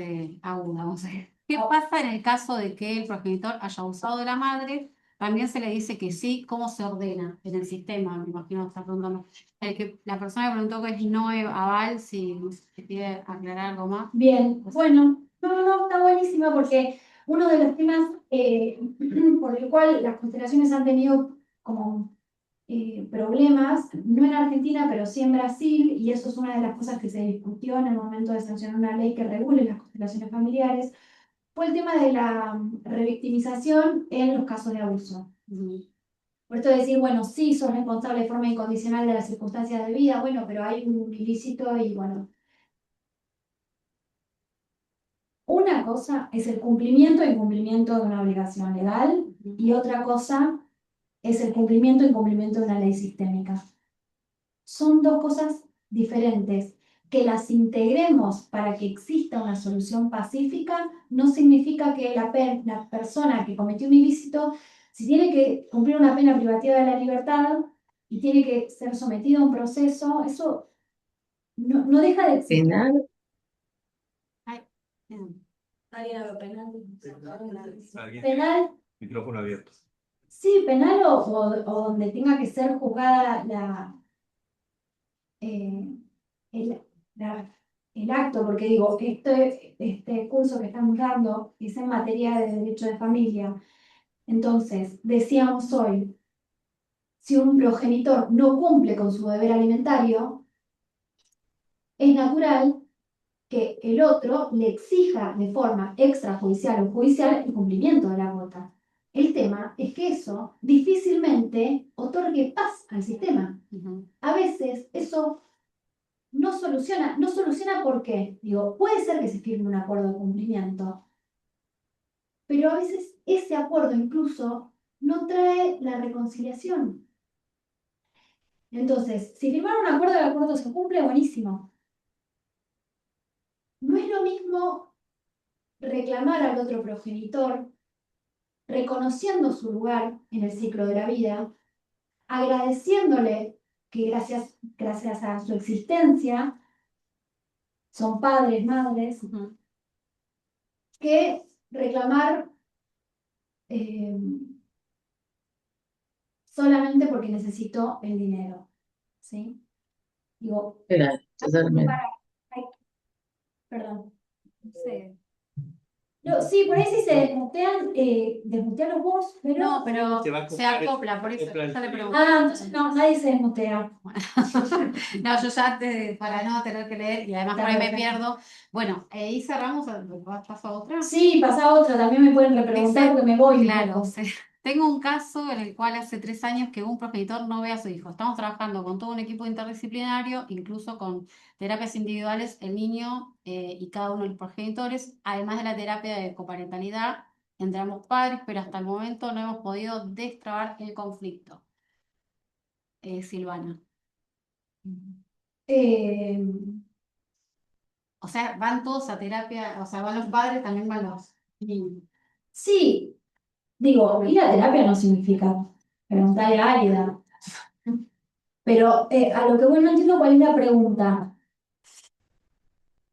Speaker 1: aguda, vamos a ver. ¿Qué
Speaker 5: Ah.
Speaker 1: pasa en el caso de que el progenitor haya abusado de la madre? También se le dice que sí, ¿cómo se ordena en el sistema? Me imagino que está preguntando. La persona que preguntó que es no aval, si se pide aclarar algo más.
Speaker 5: Bien, bueno, no, está buenísima porque uno de los temas por el cual las constelaciones han tenido como problemas, no en Argentina, pero sí en Brasil, y eso es una de las cosas que se discutió en el momento de sancionar una ley que regule las constelaciones familiares, fue el tema de la revictimización en los casos de abuso.
Speaker 1: Ujú.
Speaker 5: Por esto de decir, bueno, sí, sos responsable de forma incondicional de las circunstancias de vida, bueno, pero hay un ilícito y bueno. Una cosa es el cumplimiento e incumplimiento de una obligación legal y otra cosa es el cumplimiento e incumplimiento de una ley sistémica. Son dos cosas diferentes. Que las integremos para que exista una solución pacífica no significa que la persona que cometió un ilícito, si tiene que cumplir una pena privativa de la libertad y tiene que ser sometido a un proceso, eso no deja de existir.
Speaker 7: Penal,
Speaker 1: Ay, bien.
Speaker 6: Alguien a lo penal.
Speaker 4: ¿Alguien?
Speaker 5: Penal,
Speaker 4: Micrófono abierto.
Speaker 5: sí, penal o donde tenga que ser juzgada eh, el, el acto, porque digo, este curso que estamos dando es en materia de derecho de familia. Entonces, decíamos hoy, si un progenitor no cumple con su deber alimentario, es natural que el otro le exija de forma extrajudicial o judicial el cumplimiento de la cuota. El tema es que eso difícilmente otorgue paz al sistema.
Speaker 1: Ujú.
Speaker 5: A veces eso no soluciona ¿por qué? Digo, puede ser que se firme un acuerdo de cumplimiento, pero a veces ese acuerdo incluso no trae la reconciliación. Entonces, si firmaron un acuerdo, el acuerdo se cumple, buenísimo. No es lo mismo reclamar al otro progenitor, reconociendo su lugar en el ciclo de la vida, agradeciéndole que gracias a su existencia son padres, madres,
Speaker 1: Ujú.
Speaker 5: que reclamar solamente porque necesito el dinero, ¿sí? Digo,
Speaker 7: penal, totalmente.
Speaker 5: ay, perdón.
Speaker 1: Sí.
Speaker 5: No, sí, por ahí sí se desmutean, desmutean vos, pero...
Speaker 1: No, pero
Speaker 4: Se va a
Speaker 1: se
Speaker 4: acoplar,
Speaker 1: acopla, por eso
Speaker 4: acopla el
Speaker 1: ya le
Speaker 4: frío.
Speaker 1: pregunto.
Speaker 5: Ah, entonces no, nadie se desmutea.
Speaker 1: No, yo ya para no tener que leer y además
Speaker 5: Está
Speaker 1: por ahí me
Speaker 5: perfecto.
Speaker 1: pierdo. Bueno, y cerramos, paso a otra.
Speaker 5: Sí, pasa otra, también me pueden repreguntar porque me voy un
Speaker 1: Claro,
Speaker 5: poco.
Speaker 1: sí. Tengo un caso en el cual hace 3 años que un progenitor no ve a su hijo. Estamos trabajando con todo un equipo interdisciplinario, incluso con terapias individuales, el niño y cada uno de los progenitores, además de la terapia de coparentalidad entre ambos padres, pero hasta el momento no hemos podido destrabar el conflicto. Silvana.
Speaker 5: Eh,
Speaker 1: O sea, van todos a terapia, o sea, van los padres, también van los niños.
Speaker 5: sí, digo, ir a terapia no significa preguntarle a Álida. Pero a lo que bueno, no entiendo cuál es la pregunta.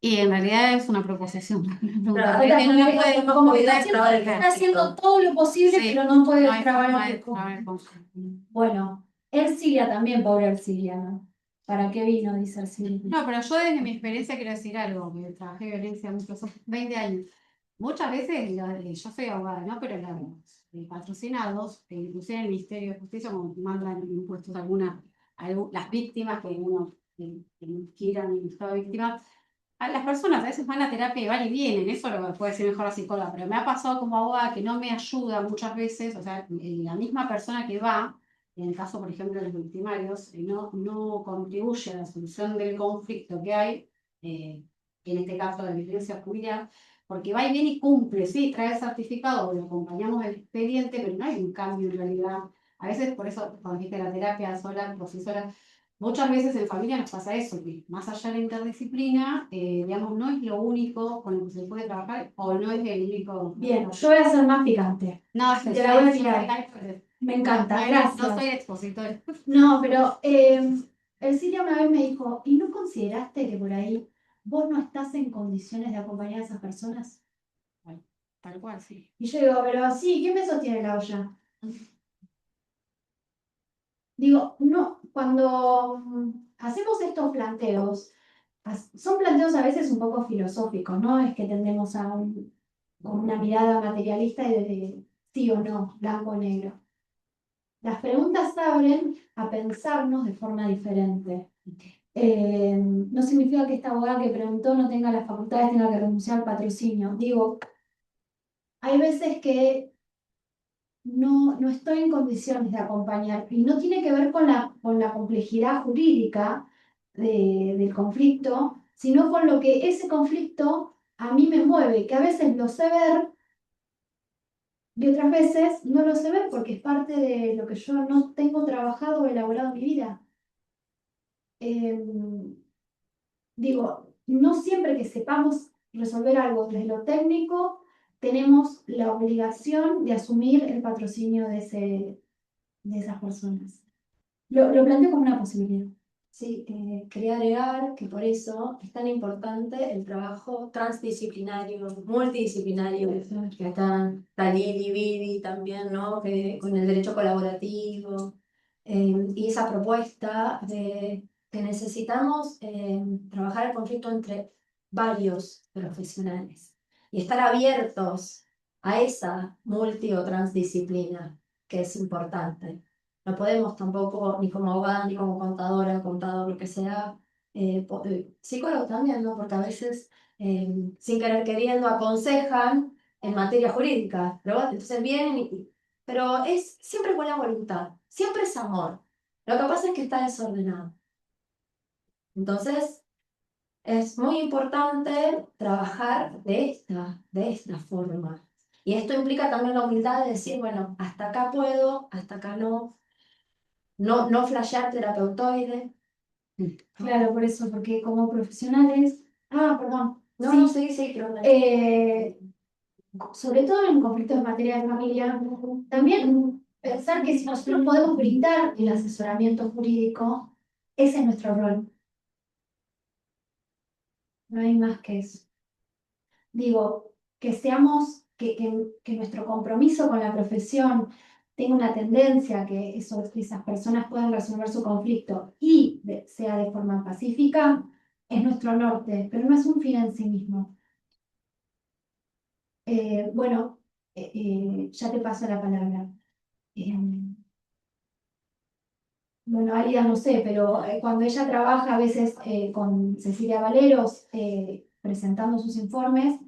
Speaker 1: Y en realidad es una proposición. Una pregunta,
Speaker 3: Claro,
Speaker 1: porque
Speaker 3: ahora
Speaker 1: no
Speaker 3: como
Speaker 1: la
Speaker 3: que
Speaker 1: puede-
Speaker 3: como
Speaker 5: Como que
Speaker 3: idea
Speaker 5: está haciendo,
Speaker 3: trabar el
Speaker 5: está haciendo
Speaker 3: conflicto.
Speaker 5: todo lo posible,
Speaker 1: Sí,
Speaker 5: pero no puede
Speaker 1: no hay
Speaker 5: trabar
Speaker 1: forma
Speaker 5: el
Speaker 1: de trabar el conflicto.
Speaker 5: Bueno, Ercilia también, pobre Ercilia, ¿no? ¿Para qué vino? Dice Ercilia.
Speaker 1: No, pero yo desde mi experiencia quiero decir algo, que trabajé violencia muchos, 20 años. Muchas veces, yo soy abogada, ¿no? Pero los patrocinados, inclusive en el Ministerio de Justicia, como mandan impuestos las víctimas que no quieran el estado de víctima, a las personas a veces van a terapia y van y vienen, eso lo puede decir mejor la psicóloga, pero me ha pasado como abogada que no me ayuda muchas veces, o sea, la misma persona que va, en el caso, por ejemplo, de los victimarios, no contribuye a la solución del conflicto que hay, en este caso de violencia familiar, porque va y viene y cumple, sí, trae el certificado, lo acompañamos el expediente, pero no hay un cambio en realidad. A veces, por eso, cuando dijiste la terapia sola, por sí sola, muchas veces en familia nos pasa eso, que más allá de la interdisciplina, digamos, no es lo único con lo que se puede trabajar o no es el único.
Speaker 5: Bien, yo voy a ser más picante.
Speaker 1: No, es
Speaker 5: Te la voy a tirar. Me encanta, gracias.
Speaker 1: No soy expositor.
Speaker 5: No, pero Ercilia una vez me dijo, ¿y no consideraste que por ahí vos no estás en condiciones de acompañar a esas personas?
Speaker 1: Tal cual, sí.
Speaker 5: Y yo digo, pero sí, ¿quién me sostiene la olla? Digo, no, cuando hacemos estos planteos, son planteos a veces un poco filosóficos, ¿no? Es que tendemos con una mirada materialista y de sí o no, blanco o negro. Las preguntas abren a pensarnos de forma diferente. No significa que esta abogada que preguntó no tenga las facultades, tenga que renunciar al patrocinio. Digo, hay veces que no estoy en condiciones de acompañar y no tiene que ver con la complejidad jurídica del conflicto, sino con lo que ese conflicto a mí me mueve, que a veces lo sé ver y otras veces no lo sé ver porque es parte de lo que yo no tengo trabajado o elaborado en mi vida. Digo, no siempre que sepamos resolver algo desde lo técnico, tenemos la obligación de asumir el patrocinio de esas personas. Lo planteo como una posibilidad.
Speaker 3: Sí, quería agregar que por eso es tan importante el trabajo transdisciplinario, multidisciplinario, que está Lili, Vivi también, ¿no? Que, con el derecho colaborativo, y esa propuesta de que necesitamos trabajar el conflicto entre varios profesionales y estar abiertos a esa multi o transdisciplina, que es importante. No podemos tampoco, ni como abogada, ni como contadora, contador, lo que sea, psicólogo también, ¿no? Porque a veces, sin querer queriendo, aconsejan en materia jurídica, pero entonces vienen pero es siempre buena voluntad, siempre es amor. Lo que pasa es que está desordenado. Entonces, es muy importante trabajar de esta forma. Y esto implica también la humildad de decir, bueno, hasta acá puedo, hasta acá no. No flashear terapeutoide.
Speaker 5: Claro, por eso, porque como profesionales, perdón,
Speaker 3: No,
Speaker 5: sí,
Speaker 3: sí, creo
Speaker 5: sobre todo en conflictos en materia de familia, también pensar que si nosotros podemos brindar el asesoramiento jurídico, ese es nuestro rol. No hay más que eso. Digo, que nuestro compromiso con la profesión tenga una tendencia a que esas personas puedan resolver su conflicto y sea de forma pacífica, es nuestro norte, pero no es un fin en sí mismo. Bueno, ya te paso la palabra. Eh, bueno, Alida no sé, pero cuando ella trabaja a veces con Cecilia Valeros presentando sus informes,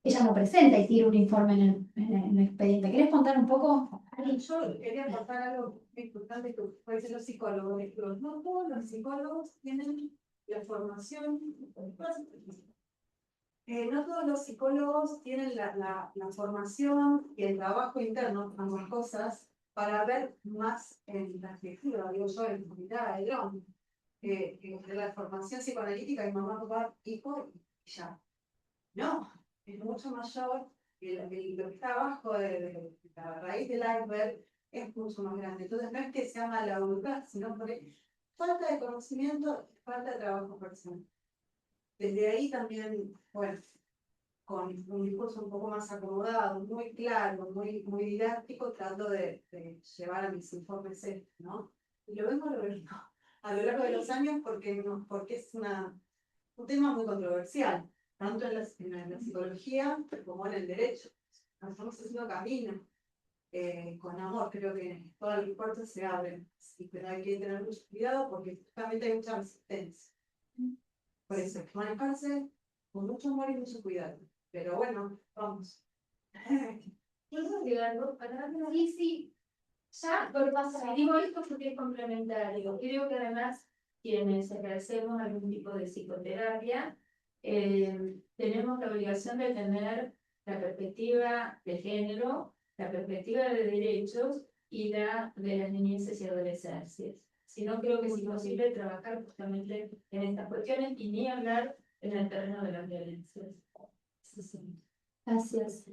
Speaker 5: ella no presenta y tira un informe en el expediente. ¿Querés contar un poco?
Speaker 8: Yo quería aportar algo muy importante que puede ser los psicólogos. No todos los psicólogos tienen la formación, no todos los psicólogos tienen la formación y el trabajo interno, ambas cosas, para ver más en perspectiva, digo yo, en mirada de dron, que la formación psicoanalítica y mamá, papá, hijo, y ya. No, es mucho mayor, lo que está abajo de la raíz del iceberg es mucho más grande. Entonces no es que sea mala voluntad, sino por falta de conocimiento, falta de trabajo personal. desde ahí también, bueno, con un discurso un poco más acomodado, muy claro, muy didáctico, trato de llevar a mis informes esto, ¿no? Y lo vengo logrando a lo largo de los años porque es un tema muy controversial, tanto en la psicología como en el derecho. Nos estamos haciendo camino con amor, creo que todas las puertas se abren, sí, pero hay que tener mucho cuidado porque justamente hay mucha resistencia. Por eso, manejarse con mucho amor y mucho cuidado. Pero bueno, vamos.
Speaker 6: ¿Puedo agregar dos palabras? Sí, sí. Ya, por paso, digo esto porque es complementario. Creo que además, quienes ejercemos algún tipo de psicoterapia, tenemos la obligación de tener la perspectiva de género, la perspectiva de derechos y la de las niñeces y adolescencias. Si no, creo que es imposible trabajar justamente en estas cuestiones y ni hablar en el terreno de las violencias. Sí.
Speaker 5: Gracias.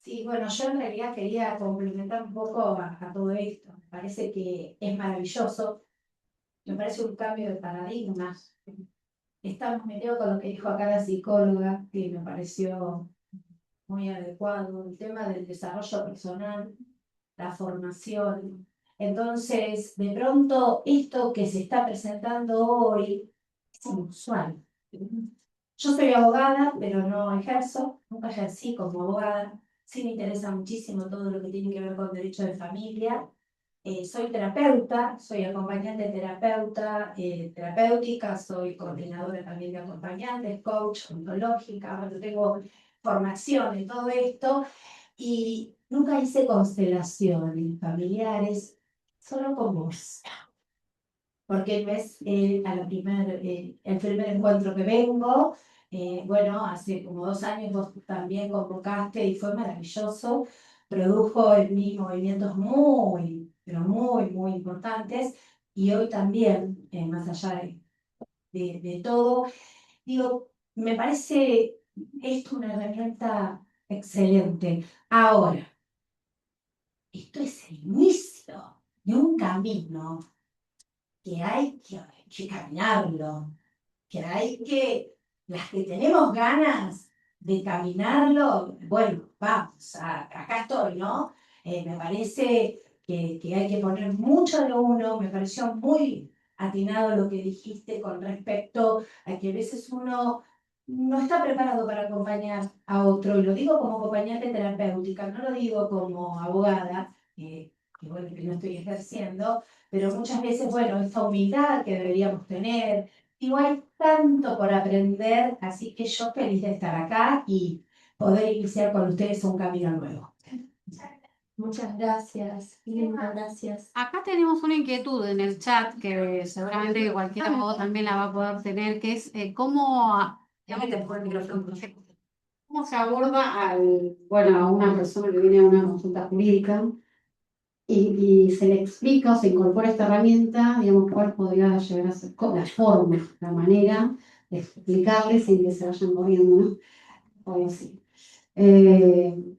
Speaker 3: Sí, bueno, yo en realidad quería complementar un poco a todo esto. Me parece que es maravilloso. Me parece un cambio de paradigma. Estamos metidos con lo que dijo acá la psicóloga, que me pareció muy adecuado, el tema del desarrollo personal, la formación. Entonces, de pronto, esto que se está presentando hoy es inusual. Yo soy abogada, pero no ejerzo, nunca ejercí como abogada. Sí me interesa muchísimo todo lo que tiene que ver con derecho de familia. Soy terapeuta, soy acompañante terapeuta, terapéutica, soy coordinadora también de acompañantes, coach ontológica, bueno, tengo formación en todo esto y nunca hice constelaciones familiares, solo con vos. Porque no es el primer encuentro que vengo. Bueno, hace como 2 años vos también convocaste y fue maravilloso. Produjo en mí movimientos muy, pero muy importantes. Y hoy también, más allá de todo, digo, me parece esto una herramienta excelente. Ahora, esto es el inicio de un camino que hay que caminarlo, que hay que, las que tenemos ganas de caminarlo, bueno, vamos, acá estoy, ¿no? Me parece que hay que poner mucho de uno, me pareció muy atinado lo que dijiste con respecto a que a veces uno no está preparado para acompañar a otro, y lo digo como acompañante terapéutica, no lo digo como abogada, que bueno, que no estoy ejerciendo, pero muchas veces, bueno, esta humildad que deberíamos tener, digo, hay tanto por aprender, así que yo feliz de estar acá y poder iniciar con ustedes un camino nuevo.
Speaker 5: Muchas gracias. Muchas gracias.
Speaker 1: Acá tenemos una inquietud en el chat que seguramente cualquier abogado también la va a poder tener, que es cómo se aborda a una persona que viene a una consulta jurídica y se le explica o se incorpora esta herramienta, digamos, cuál podría llegar a ser la forma, la manera de explicarle sin que se vayan corriendo, ¿no? O algo así. ¿Qué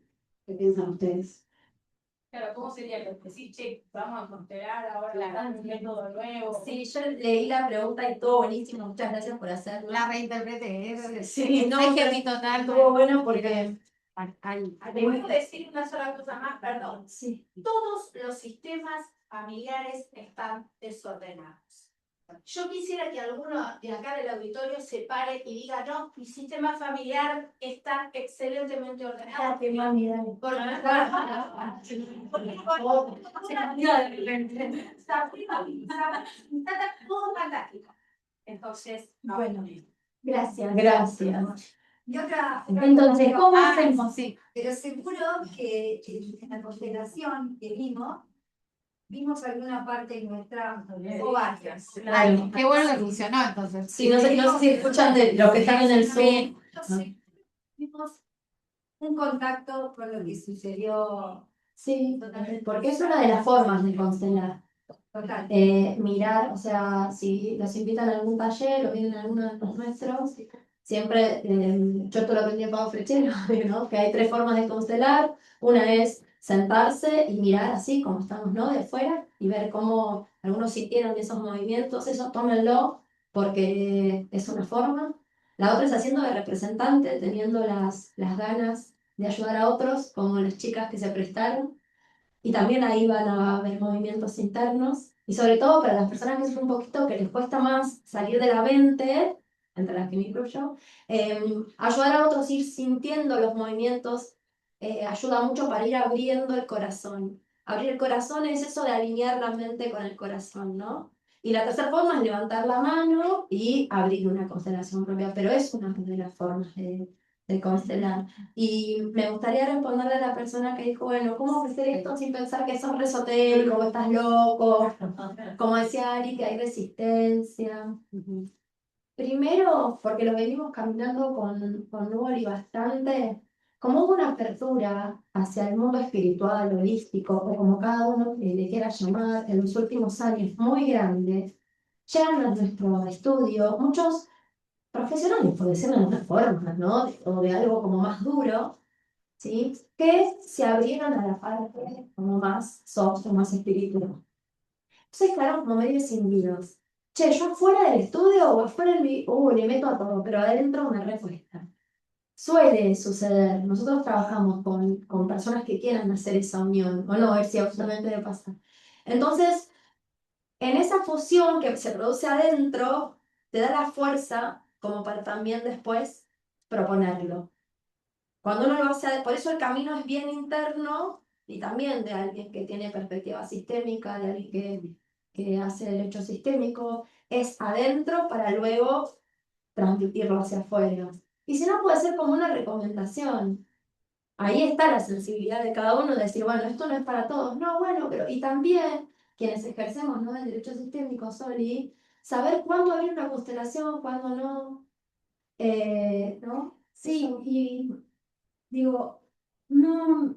Speaker 1: piensan ustedes?
Speaker 6: Claro, ¿cómo sería lo que decís, che, vamos a constelar ahora, están haciendo todo nuevo?
Speaker 3: Sí, yo leí la pregunta y todo buenísimo, muchas gracias por hacerlo.
Speaker 1: La reinterpreté,
Speaker 3: Sí, no,
Speaker 1: hay que mi total.
Speaker 3: estuvo bueno porque
Speaker 6: Te voy a decir una sola cosa más, perdón.
Speaker 3: sí.
Speaker 6: Todos los sistemas familiares están desordenados. Yo quisiera que alguno de acá del auditorio se pare y diga, no, mi sistema familiar está excelentemente ordenado. Está todo fantástico. Entonces,
Speaker 5: Bueno, gracias.
Speaker 3: Gracias.
Speaker 6: y otra,
Speaker 5: Entonces, ¿cómo hacemos?
Speaker 1: Sí.
Speaker 6: pero seguro que en la constelación que vimos alguna parte en nuestra o varias.
Speaker 1: Claro, qué bueno que funcionó entonces.
Speaker 3: Sí, no sé si escuchan de los que están en el Zoom.
Speaker 6: Entonces, tuvimos un contacto con lo que sucedió
Speaker 5: Sí,
Speaker 6: totalmente.
Speaker 5: porque es una de las formas de constelar.
Speaker 6: Total.
Speaker 5: Mirar, o sea, si los invitan a algún taller o vienen a alguno de los nuestros, siempre, yo esto lo aprendí a Pablo Frechero, ¿no? Que hay 3 formas de constelar. Una es sentarse y mirar así como estamos, ¿no? De afuera y ver cómo algunos sintieron esos movimientos, eso tómenlo
Speaker 3: porque es una forma. La otra es haciendo de representante, teniendo las ganas de ayudar a otros, como las chicas que se prestaron. Y también ahí van a haber movimientos internos. Y sobre todo para las personas que son un poquito que les cuesta más salir de la mente, entre las que me incluyo, ayudar a otros a ir sintiendo los movimientos ayuda mucho para ir abriendo el corazón. Abrir el corazón es eso de alinear la mente con el corazón, ¿no? Y la tercera forma es levantar la mano y abrir una constelación propia, pero es una de las formas de constelar. Y me gustaría responderle a la persona que dijo, bueno, ¿cómo ofrecer esto sin pensar que sos re esotérico, o estás loco? Como decía Ari, que hay resistencia. Primero, porque lo venimos caminando con Nuri bastante, como hubo una apertura hacia el mundo espiritual, holístico, o como cada uno le quiera llamar, en los últimos años, muy grande, llegan a nuestro estudio muchos profesionales, por decirlo de alguna forma, ¿no? O de algo como más duro, ¿sí? Que se abrieron a la parte como más soft o más espiritual. Entonces quedaron como medio escindidos. Che, yo afuera del estudio o afuera le meto a todo, pero adentro una respuesta. Suele suceder. Nosotros trabajamos con personas que quieran hacer esa unión, o no, a ver si absolutamente le pasa. Entonces, en esa fusión que se produce adentro, te da la fuerza como para también después proponerlo. Cuando uno lo hace, por eso el camino es bien interno y también de alguien que tiene perspectiva sistémica, de alguien que hace derecho sistémico, es adentro para luego transmitirlo hacia afuera. Y si no, puede ser como una recomendación. Ahí está la sensibilidad de cada uno de decir, bueno, esto no es para todos. No, bueno, pero y también quienes ejercemos, ¿no?, el derecho sistémico, Soli, saber cuándo abrir una constelación, cuándo no. ¿No?
Speaker 5: Sí, y digo, no,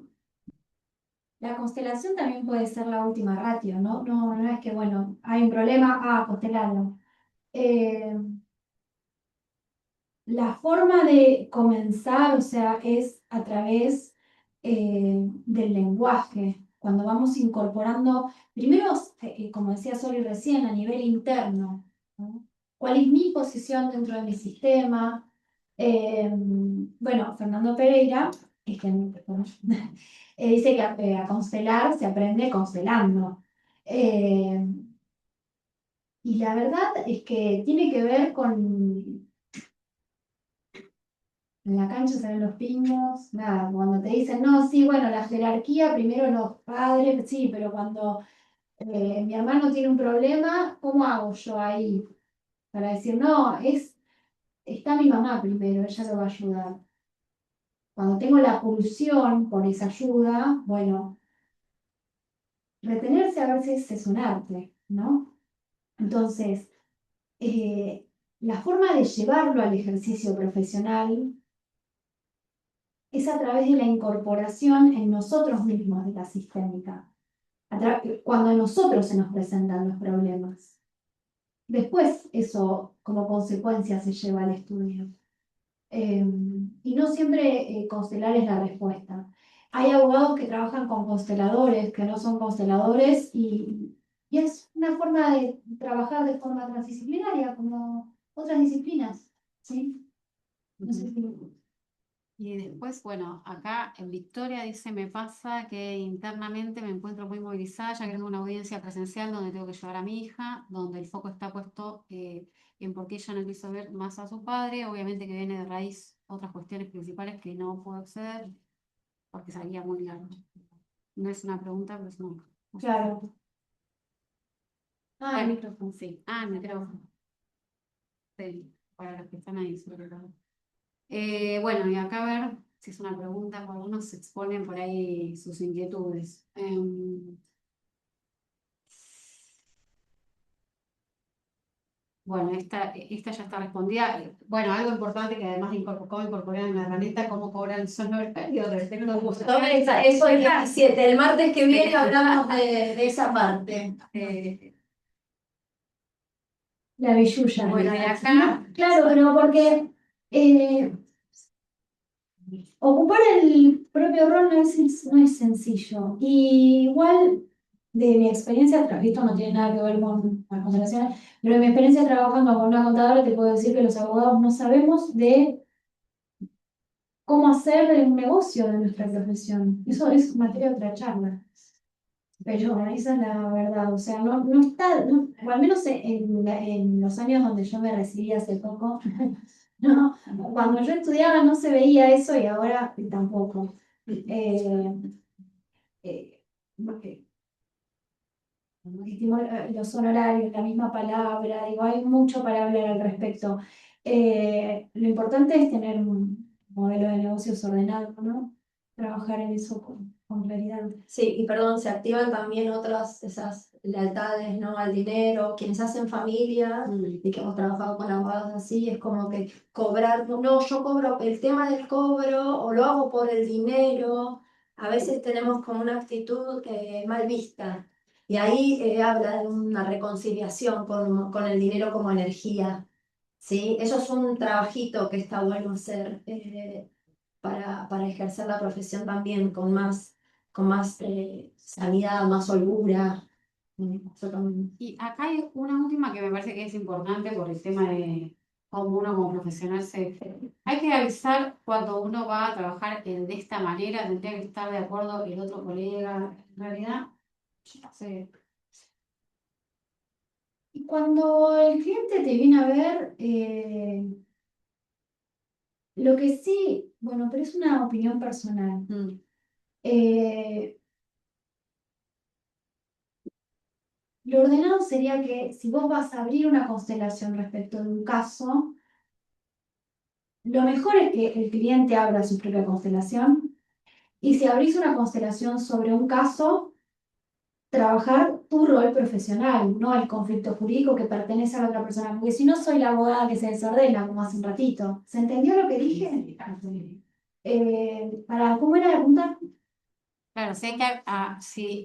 Speaker 5: la constelación también puede ser la última ratio, ¿no? No es que, bueno, hay un problema, constelarlo. La forma de comenzar, o sea, es a través del lenguaje, cuando vamos incorporando, primero, como decía Soli recién, a nivel interno, ¿no? ¿Cuál es mi posición dentro de mi sistema? Bueno, Fernando Pereira, dice que a constelar se aprende constelando. Y la verdad es que tiene que ver con en la cancha se ven los pingos, nada, cuando te dicen, no, sí, bueno, la jerarquía, primero los padres, sí, pero cuando mi hermano tiene un problema, ¿cómo hago yo ahí? Para decir, no, está mi mamá primero, ella lo va a ayudar. Cuando tengo la pulsión por esa ayuda, bueno, retenerse a veces es un arte, ¿no? Entonces, la forma de llevarlo al ejercicio profesional es a través de la incorporación en nosotros mismos de la sistémica, cuando a nosotros se nos presentan los problemas. Después eso como consecuencia se lleva al estudio. Y no siempre constelar es la respuesta. Hay abogados que trabajan con consteladores, que no son consteladores, y es una forma de trabajar de forma transdisciplinaria, como otras disciplinas, ¿sí? No sé si...
Speaker 1: Y después, bueno, acá en Victoria dice, me pasa que internamente me encuentro muy movilizada, ya que tengo una audiencia presencial donde tengo que llevar a mi hija, donde el foco está puesto en por qué ella no quiso ver más a su padre, obviamente que viene de raíz otras cuestiones principales que no puedo acceder, porque salía muy largo. No es una pregunta, pero es una...
Speaker 5: Claro.
Speaker 1: Ah, el micrófono, sí. Ah, el micrófono. Sí, para los que están ahí, sobre todo. Bueno, y acá a ver si es una pregunta, porque algunos exponen por ahí sus inquietudes. Bueno, esta ya está respondida. Bueno, algo importante que además de cómo incorporar en la herramienta, cómo cobrar el sueldo horario del técnico.
Speaker 3: Eso es 17. El martes que viene hablamos de esa parte.
Speaker 5: La billulla.
Speaker 1: Bueno, y acá...
Speaker 5: No, claro, pero porque ocupar el propio rol no es sencillo. Y igual de mi experiencia, esto no tiene nada que ver con las constelaciones, pero de mi experiencia trabajando con una contadora te puedo decir que los abogados no sabemos de cómo hacer un negocio de nuestra profesión. Eso es materia de otra charla. Pero esa es la verdad, o sea, no está, o al menos en los años donde yo me recibí hace poco, no, cuando yo estudiaba no se veía eso y ahora tampoco. Eh, eh, los honorarios, la misma palabra, digo, hay mucho para hablar al respecto. Lo importante es tener un modelo de negocios ordenado, ¿no? Trabajar en eso con claridad.
Speaker 3: Sí, y perdón, se activan también otras esas lealtades, ¿no? Al dinero, quienes hacen familia y que hemos trabajado con abogados así, es como que cobrar, no, yo cobro el tema del cobro o lo hago por el dinero, a veces tenemos como una actitud mal vista y ahí habla de una reconciliación con el dinero como energía, ¿sí? Eso es un trabajito que está bueno hacer para ejercer la profesión también con más sanidad, más holgura. Eso también.
Speaker 1: Y acá hay una última que me parece que es importante por el tema de cómo uno como profesional se... Hay que avisar cuando uno va a trabajar de esta manera, tendría que estar de acuerdo el otro colega. En realidad, yo no sé.
Speaker 5: Y cuando el cliente te viene a ver, lo que sí, bueno, pero es una opinión personal. Eh, lo ordenado sería que si vos vas a abrir una constelación respecto de un caso, lo mejor es que el cliente abra su propia constelación y si abrís una constelación sobre un caso, trabajar tu rol profesional, no el conflicto jurídico que pertenece a la otra persona, porque si no soy la abogada que se desordena, como hace un ratito. ¿Se entendió lo que dije? ¿Cómo era la pregunta?
Speaker 1: Claro, si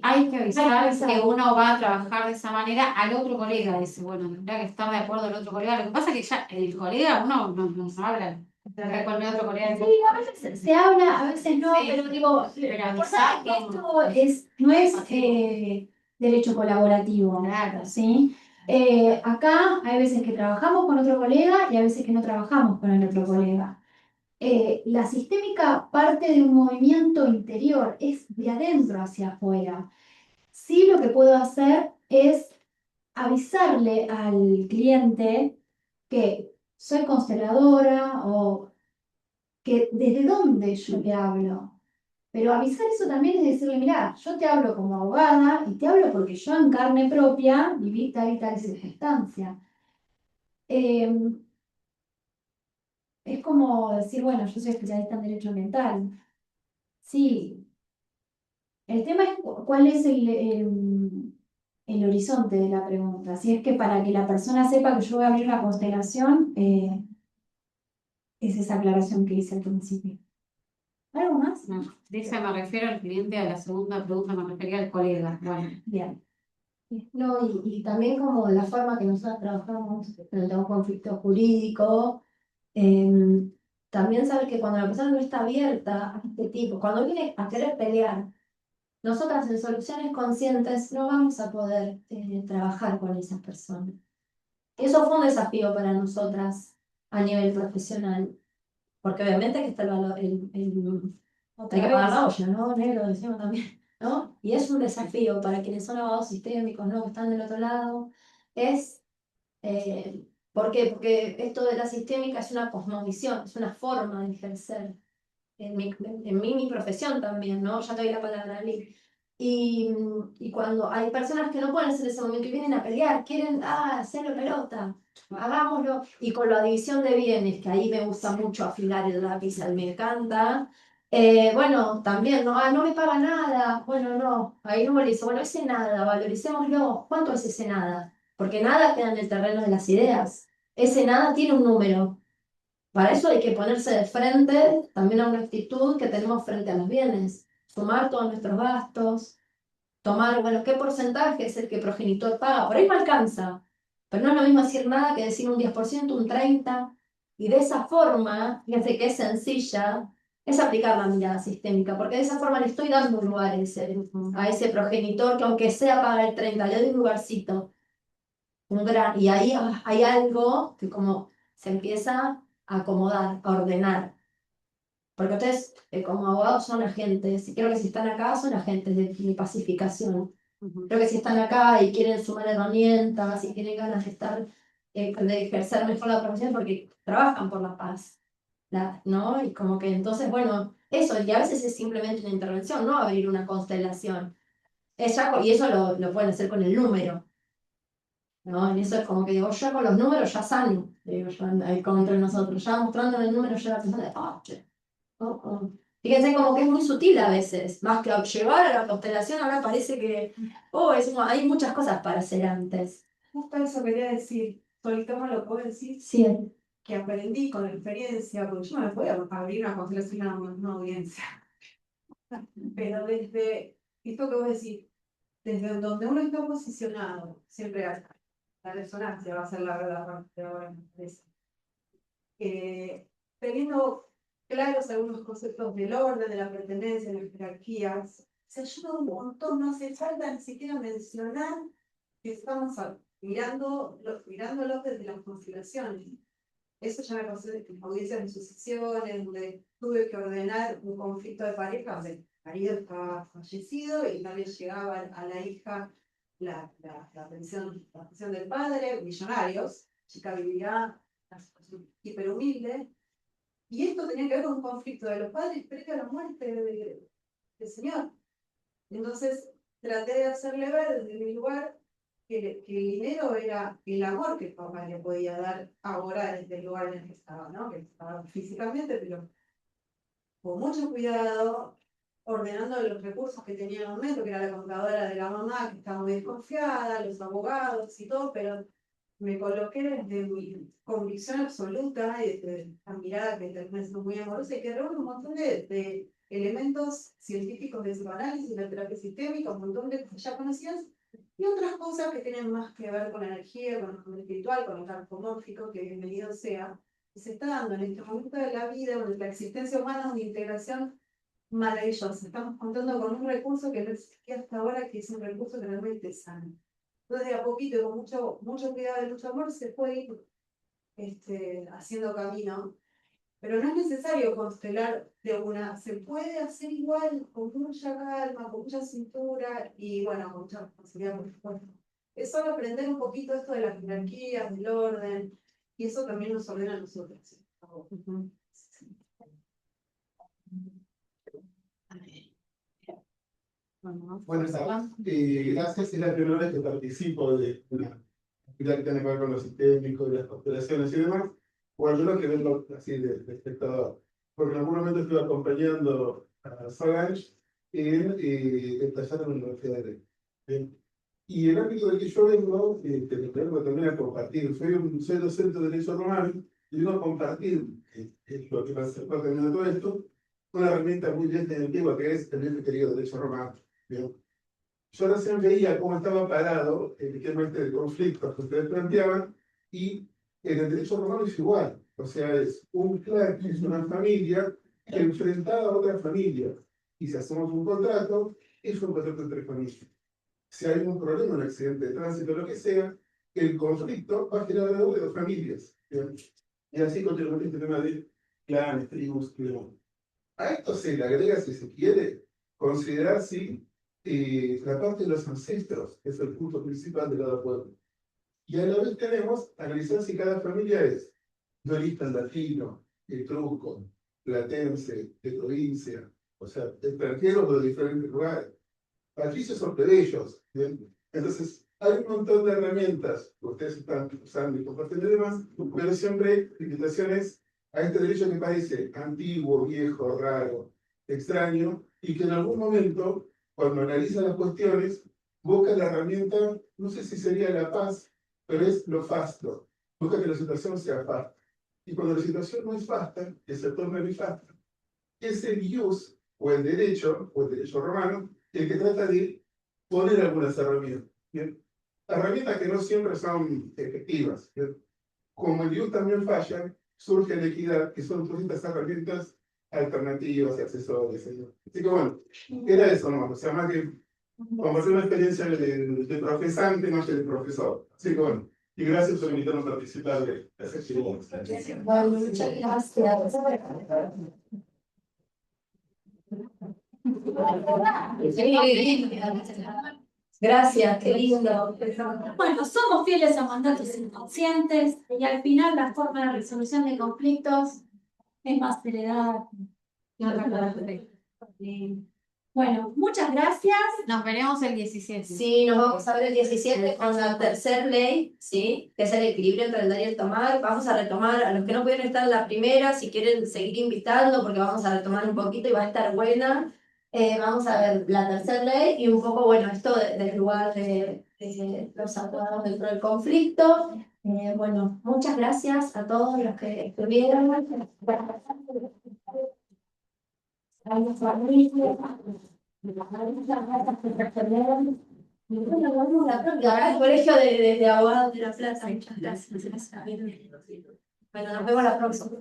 Speaker 1: hay que avisar que uno va a trabajar de esa manera al otro colega, dice, bueno, tendrá que estar de acuerdo el otro colega. Lo que pasa es que ya el colega, uno no habla con el otro colega.
Speaker 5: Sí, a veces se habla, a veces no,
Speaker 1: Sí,
Speaker 5: pero digo,
Speaker 1: pero
Speaker 5: avisar que
Speaker 1: avisar
Speaker 5: esto no es derecho colaborativo,
Speaker 1: Claro.
Speaker 5: ¿sí? Acá hay veces que trabajamos con otro colega y hay veces que no trabajamos con el otro colega. La sistémica parte de un movimiento interior, es de adentro hacia afuera. Sí, lo que puedo hacer es avisarle al cliente que soy consteladora o que desde dónde yo le hablo. Pero avisar eso también es decirle, mira, yo te hablo como abogada y te hablo porque yo en carne propia viví tal y tal circunstancia. Es como decir, bueno, yo soy especialista en derecho ambiental. Sí, el tema es cuál es el horizonte de la pregunta. Si es que para que la persona sepa que yo voy a abrir una constelación, es esa aclaración que hice al principio. ¿Algo más?
Speaker 1: No, dice, me refiero al cliente, a la segunda pregunta me refería al colega. Bueno,
Speaker 5: Bien.
Speaker 3: No, y también como la forma que nosotros trabajamos frente a un conflicto jurídico, también saber que cuando la persona no está abierta a este tipo, cuando viene a querer pelear, nosotras en soluciones conscientes no vamos a poder trabajar con esas personas. Y eso fue un desafío para nosotras a nivel profesional, porque obviamente que está el valor, hay que pagar la olla, ¿no? Negro, decimos también, ¿no? Y es un desafío para quienes son abogados sistémicos, ¿no? Que están del otro lado. ¿Por qué? Porque esto de la sistémica es una cosmovisión, es una forma de ejercer. Mi profesión también, ¿no? Ya te doy la palabra, Ali. Y cuando hay personas que no pueden hacer ese momento y vienen a pelear, quieren, hacerlo pelota, hagámoslo. Y con la división de bienes, que ahí me gusta mucho afilar el lápiz, a mí me encanta. Bueno, también, ¿no? No me paga nada. Bueno, no, ahí no valorizo. Bueno, ese nada, valoricémoslo. ¿Cuánto es ese nada? Porque nada queda en el terreno de las ideas. Ese nada tiene un número. Para eso hay que ponerse de frente también a una actitud que tenemos frente a los bienes, sumar todos nuestros gastos, tomar, bueno, qué porcentaje es el que progenitor paga. Por ahí no alcanza, pero no es lo mismo decir nada que decir un 10%, un 30%, y de esa forma, fíjense que es sencilla, es aplicar la mirada sistémica, porque de esa forma le estoy dando un lugar a ese progenitor que aunque sea para el 30, le doy un lugarcito, y ahí hay algo que como se empieza a acomodar, a ordenar. Porque ustedes como abogados son agentes, y creo que si están acá son agentes de pacificación. Creo que si están acá y quieren sumar herramientas y tienen ganas de estar, de ejercer mejor la profesión porque trabajan por la paz, ¿no? Y como que entonces, bueno, eso, y a veces es simplemente una intervención, no abrir una constelación. Y eso lo pueden hacer con el número, ¿no? En eso es como que digo, yo con los números ya sano, digo yo, ahí como entre nosotros, ya mostrando el número ya la persona de, che, oh. Fíjense como que es muy sutil a veces, más que llevar a la constelación, ahora parece que, hay muchas cosas para hacer antes.
Speaker 8: Justo eso quería decir, solitamos lo puedo decir,
Speaker 3: Sí,
Speaker 8: que aprendí con la experiencia, porque yo no me podía abrir una constelación a una audiencia. Pero desde esto que vos decís, desde donde uno está posicionado, siempre la resonancia va a ser la parte de ahora, me parece. Teniendo claros algunos conceptos del orden, de la pertenencia, de las jerarquías, se ayuda un montón, no hace falta ni siquiera mencionar que estamos mirándolo desde las constelaciones. Eso ya me pasó en audiencias de sucesiones, donde tuve que ordenar un conflicto de pareja, donde el marido estaba fallecido y también llegaba a la hija la pensión del padre, millonarios, chica vivía una situación hiper humilde, y esto tenía que ver con un conflicto de los padres previo a la muerte del señor. Entonces traté de hacerle ver desde mi lugar que el dinero era el amor que el papá le podía dar ahora desde el lugar en el que estaba, ¿no? Que estaba físicamente, pero con mucho cuidado, ordenando los recursos que tenía en el momento, que era la contadora de la mamá, que estaba muy desconfiada, los abogados y todo, pero me coloqué desde mi convicción absoluta y desde la mirada que termina siendo muy amorosa y que reúne un montón de elementos científicos de psicoanálisis, de terapia sistémica, un montón de cosas ya conocidas, y otras cosas que tienen más que ver con la energía, con el mundo espiritual, con el campo mórfico, que bienvenido sea, que se está dando en este momento de la vida, donde la existencia humana es una integración maravillosa. Estamos contando con un recurso que no existía hasta ahora, que es un recurso que realmente sano. Entonces, de a poquito y con mucho cuidado y mucho amor, se puede ir haciendo camino. Pero no es necesario constelar de una, se puede hacer igual, con mucha calma, con mucha cintura y bueno, con mucha responsabilidad, por supuesto. Es solo aprender un poquito esto de las jerarquías, del orden, y eso también nos ordena a nosotros. ¿Sí?
Speaker 9: Bueno, gracias, es la primera vez que participo de una actividad que tiene que ver con los sistémicos, de las constelaciones y demás, o al menos que verlo así de espectador. Porque en algún momento estuve acompañando a Solange en el taller de la Universidad de Ley. ¿Bien? Y el ámbito del que yo vengo, vengo también a compartir. Soy docente de Derecho Romano y vengo a compartir lo que va a ser parte de todo esto, una herramienta muy bien antigua que es el bien querido Derecho Romano. ¿Bien? Yo recién veía cómo estaba parado el tema de conflictos que ustedes planteaban, y en el derecho romano es igual. O sea, es un clan, es una familia que enfrentada a otra familia. Y si hacemos un contrato, es un contrato entre familias. Si hay un problema, un accidente de tránsito, lo que sea, el conflicto va a generar algo de dos familias. ¿Bien? Y así continuamente este tema de clanes, tribus, clan. A esto se le agrega, si se quiere, considerar si la parte de los ancestros es el punto principal de cada pueblo. Y a la vez tenemos analizar si cada familia es de origen latino, etrusco, platense, de provincia, o sea, extranjeros de diferentes lugares. Patricios son plebeyos. ¿Bien? Entonces, hay un montón de herramientas que ustedes están usando y compartiendo y demás, pero siempre invitaciones a este derecho que parece antiguo, viejo, raro, extraño, y que en algún momento, cuando analiza las cuestiones, busca la herramienta, no sé si sería la paz, pero es lo fasto. Busca que la situación sea fasta. Y cuando la situación no es fasta, que se torna nefasta, es el ius, o el derecho romano, el que trata de poner algunas herramientas. ¿Bien? Herramientas que no siempre son efectivas. ¿Bien? Como el ius también falla, surge la equidad, que son todas estas herramientas alternativas, accesorios. Así que bueno, era eso nomás, o sea, más que compartir una experiencia de profesante más que de profesor. Así que bueno, y gracias por invitarnos a participar de esa experiencia.
Speaker 3: Muchas gracias. Gracias, qué lindo.
Speaker 5: Bueno, somos fieles a mandatos inconscientes y al final la forma de resolución de conflictos es más heredada. Bueno, muchas gracias.
Speaker 2: Nos veremos el 17.
Speaker 3: Sí, nos vamos a ver el 17 con la tercera ley, ¿sí? Que es el equilibrio entre el dar y el tomar. Vamos a retomar a los que no pudieron estar en la primera, si quieren seguir invitando, porque vamos a retomar un poquito y va a estar buena. Vamos a ver la tercera ley y un poco, bueno, esto del lugar de los abogados dentro del conflicto. Bueno, muchas gracias a todos los que estuvieron. El colegio de abogados de La Plata. Muchas gracias. Bueno, nos vemos la próxima.